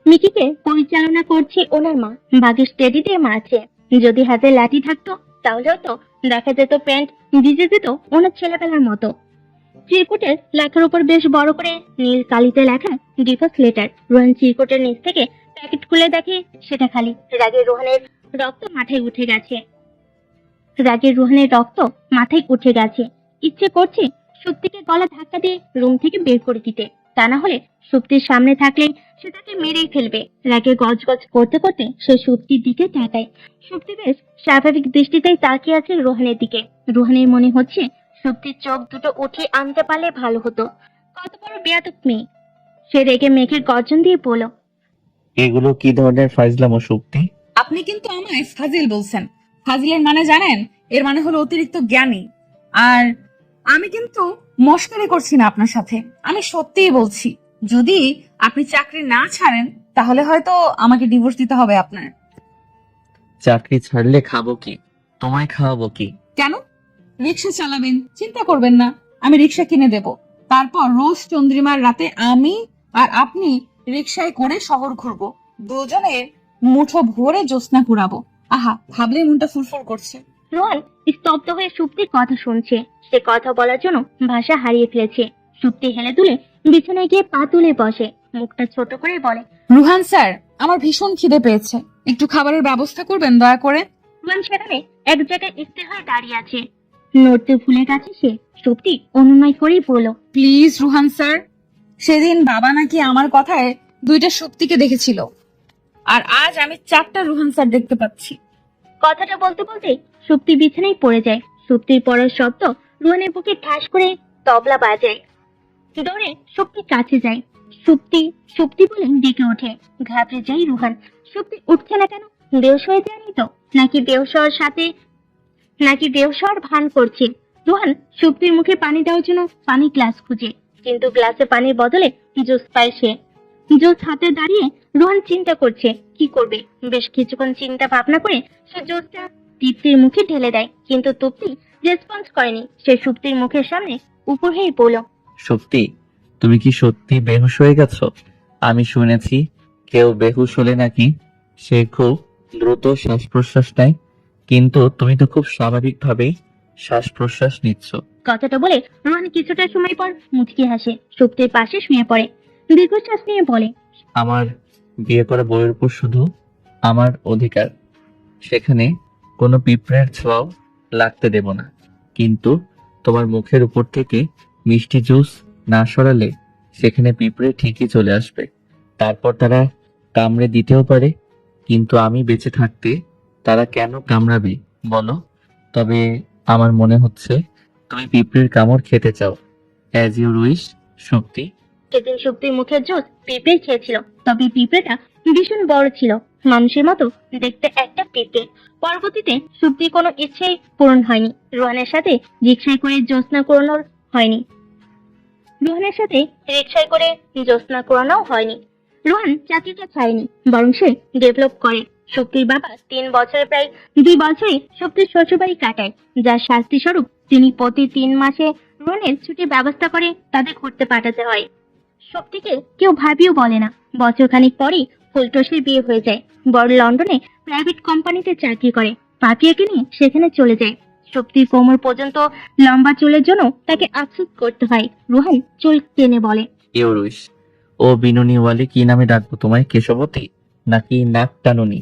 মিকিকে পরিচালনা করছে ওনার মা, বাগের স্টেডি দিয়ে মারছে। যদি হাতে লাঠি থাকতো তাহলে হয়তো দেখা যেত প্যান্ট ভিজে যেত ওনার ছেলেবেলার মতো। চিরকুটের লেখার উপর বেশ বড় করে নীল কালিতে লেখা ডিভোর্স লেটার। রোহান চিরকুটের নিচ থেকে প্যাকেট খুলে দেখে সেটা খালি। রাগে রোহানের রক্ত মাথায় উঠে গেছে। ইচ্ছে করছে শক্তিকে গলা ধাক্কা দিয়ে রুম থেকে বের করে দিতে। তা না হলে শক্তির সামনে থাকলে সে তাকে মেরেই ফেলবে। রাগে গজগজ করতে করতে সে শক্তির দিকে তাকায়। শক্তি বেশ স্বাভাবিক দৃষ্টিতেই তাকিয়ে আছে রোহানের দিকে। রোহানের মনে হচ্ছে সুপ্তির চোখ দুটো উঠিয়ে আনতে পারলে ভালো হতো। কত বড় বেয়াদব মেয়ে! সে রেগে মেঘের গর্জন দিয়ে বলল, এগুলো কি ধরনের ফাইজলামো সুক্তি? আপনি কিন্তু আমায় ফাজিল বলছেন। ফাজিলের মানে জানেন? এর মানে হলো অতিরিক্ত জ্ঞানী। আর আমি কিন্তু মশকরি করছি না আপনার সাথে, আমি সত্যিই বলছি। যদি আপনি চাকরি না ছাড়েন তাহলে হয়তো আমাকে ডিভোর্স দিতে হবে আপনার। চাকরি ছাড়লে খাবো কি? তোমায় খাওয়াবো কি? কেন? রিক্সা চালাবেন, চিন্তা করবেন না, আমি রিক্সা কিনে দেব। তারপর রোজ চন্দ্রিমার রাতে আমি আর আপনি রিক্সায় করে শহর ঘুরবো, দুজনের মুঠো ভরে জ্যোৎস্না কুড়াবো। আহা, ভাবলে মনটা ফুরফুর করছে। রোহান স্তব্ধ হয়ে সুপ্তির কথা শুনছে। সে কথা বলার জন্য ভাষা হারিয়ে ফেলেছে। সুপ্তি হেলে দুলে বিছানায় গিয়ে পা তুলে বসে, মুখটা ছোট করে বলে, রুহান স্যার, আমার ভীষণ খিদে পেয়েছে, একটু খাবারের ব্যবস্থা করবেন দয়া করে। রোহান সেখানে এক জায়গায় স্থির হয়ে দাঁড়িয়ে আছে। নড়তে ভুলে গেছে সে। সুপ্তি অনুনয় করেই বলল, প্লিজ রুহান স্যার, সেদিন বাবা নাকি আমার কথায় 2টা শক্তিকে দেখেছিল, আর আজ আমি 4টা রুহান স্যার দেখতে পাচ্ছি। কথাটা বলতে বলতে সুপ্তি বিছানায় পড়ে যায়। সুপ্তির পড়ার শব্দ রোহানের বুকে ঠাস করে তবলা বাজায়। দৌড়ে সুপ্তি কাছে যায়। সুপ্তি সুপ্তি বলে ডেকে ওঠে। ঘাবড়ে যায় রোহান। সুপ্তি উঠছে না কেন? বেহুশ হয়ে যায়নি তো? নাকি বেহুশ হওয়ার ভান করছে? রোহান সুপ্তির মুখে পানি দেওয়ার জন্য পানি গ্লাস খুঁজে, কিন্তু গ্লাসে পানির বদলে জুস পায় সে। জুস হাতে দাঁড়িয়ে রোহান চিন্তা করছে কি করবে। বেশ কিছুক্ষণ চিন্তা ভাবনা করে সে জুসটা তৃপ্তির মুখে ঢেলে দেয়, কিন্তু তৃপ্তি রেসপন্স করেনি। সে সুপ্তির মুখের সামনে উপর হয়ে বলল, সত্যি? তুমি কি সত্যি বেহুশ হয়ে গেছো? আমি শুনেছি কেউ বেহুশ হলে নাকি সে খুব দ্রুত শ্বাস প্রশ্বাস নেয়, কিন্তু তুমি তো খুব স্বাভাবিকভাবেই শ্বাস প্রশ্বাস নিচ্ছ। কথাটা বলে রোহান কিছুটা সময় পর মুচকি হাসে। সুপ্তির পাশে শুয়ে পড়ে, দীর্ঘশ্বাস নিয়ে বলে, আমার বিয়ে করা বউয়ের উপর শুধু আমার অধিকার, সেখানে কোনো পিঁপড়ের ছোঁয়াও লাগতে দেব না। কিন্তু তোমার মুখের উপর থেকে মিষ্টি জুস না সরালে সেখানে পিঁপড়ে ঠিকই চলে আসবে। তারপর তারা কামড়ে দিতেও পারে, কিন্তু আমি বেঁচে থাকতে তারা কেন কামড়াবে বলো? তবে আমার মনে হচ্ছে তুমি পিঁপড়ের কামড় খেতে চাও। অ্যাজ ইউ উইশ, শক্তি। সেদিন সুপ্তির মুখের জুস পিঁপড়ে খেয়েছিল, তবে পিঁপড়েটা ভীষণ বড় ছিল, মানুষের মতো দেখতে একটা পিঁপড়ে। পরবর্তীতে সুপ্তির কোনো ইচ্ছেই পূরণ হয়নি। রোহানের সাথে রিক্সায় করে জ্যোৎস্না করানোর হয়নি। রোহানের সাথে রিক্সায় করে জ্যোৎস্না করানোও হয়নি। রোহান চাকরিটা ছাড়েনি, বরং সে ডেভেলপ করে। শক্তির বাবা 3 বছরে প্রায় 2 বছরে শক্তির শ্বশুরবাড়ি কাটায়, যার শাস্তি স্বরূপ তিনি প্রতি 3 মাসে রোহানের ছুটির ব্যবস্থা করে তাদের ঘুরতে পাঠাতে হয়। শক্তিকে কেউ ভাবিও বলে না। বছরখানিক পরেই ফুলটসের বিয়ে হয়ে যায়। বড় লন্ডনে প্রাইভেট কোম্পানিতে চাকরি করে। পাপিয়াকে নিয়ে সেখানে চলে যায়। শক্তির কোমর পর্যন্ত লম্বা চুলের জন্য তাকে আফসোস করতে হয়। রোহান চুল টেনে বলে, ইউর উইশ। ও বিনুনিওয়ালি, কি নামে ডাকবো তোমায়? কেশবতী নাকি নাক টানুনি?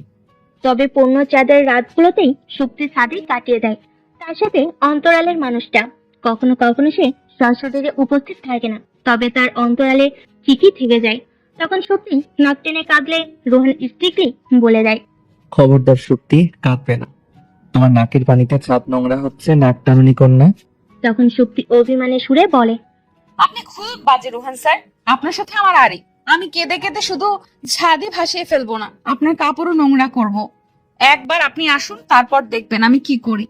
তবে পূর্ণ চাঁদের রাতগুলোতেই শক্তি ছাদে কাটিয়ে দেয়। তার সাথে অন্তরালের মানুষটা। কখনো কখনো সে সশরীরে উপস্থিত থাকে না, তবে তার অন্তরালে ঠিকই থেকে যায়। তখন শক্তি নাক টেনে কাঁদলে রোহান স্ট্রিক্টলি বলে দেয়, খবরদার শক্তি, কাঁদবে না। তোমার নাকের পানিতে ছাদ নোংরা হচ্ছে, নাক টানুনি কন্যা। তখন শক্তি অভিমানে সুরে বলে, আপনি খুব বাজে রোহান স্যার, আপনার সাথে আমার আরে। আমি কেঁদে কেঁদে শুধু ছাদে ভাসিয়ে ফেলবো না, আপনার কাপড়ও নোংরা করব। একবার আপনি আসুন, তারপর দেখবেন আমি কি করি।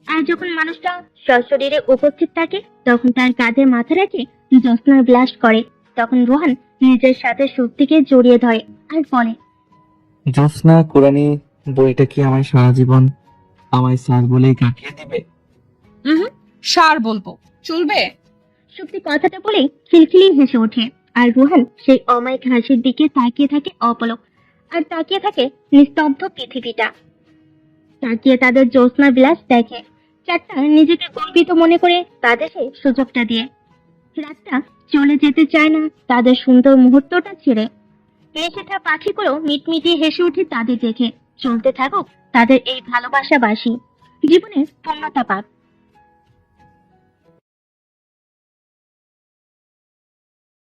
আর যখন মানুষটা সশরীরে উপস্থিত থাকে তখন তার কাঁধে মাথা রেখে জ্যোৎস্নার ব্লাস্ট করে। তখন রোহান নিজের সাথে শক্তিকে জড়িয়ে ধরে আর বলে, জ্যোৎস্না কোরআনি বইটা কি আমায় সারা জীবন আমায় স্যার বলেই কাটিয়ে দিবে? সার বলবো, চলবে? শক্তি কথাটা বলে খিলখিলি হেসে ওঠে। আর রোহান সেই অমায়িক হাসির দিকে তাকিয়ে থাকে অপলক। আর তাকিয়ে থাকে নিস্তব্ধ পৃথিবীটা। তাকিয়ে তাদের জ্যোৎস্না বিলাস দেখে। চারটা নিজেকে গর্বিত মনে করে তাদের সেই সুযোগটা দিয়ে। রাতটা চলে যেতে চায় না তাদের সুন্দর মুহূর্তটা ছেড়ে। নিষেধা পাখিগুলো মিটমিটিয়ে হেসে ওঠে তাদের দেখে। চলতে থাকুক তাদের এই ভালোবাসাবাসী। জীবনের পূর্ণতা পাক।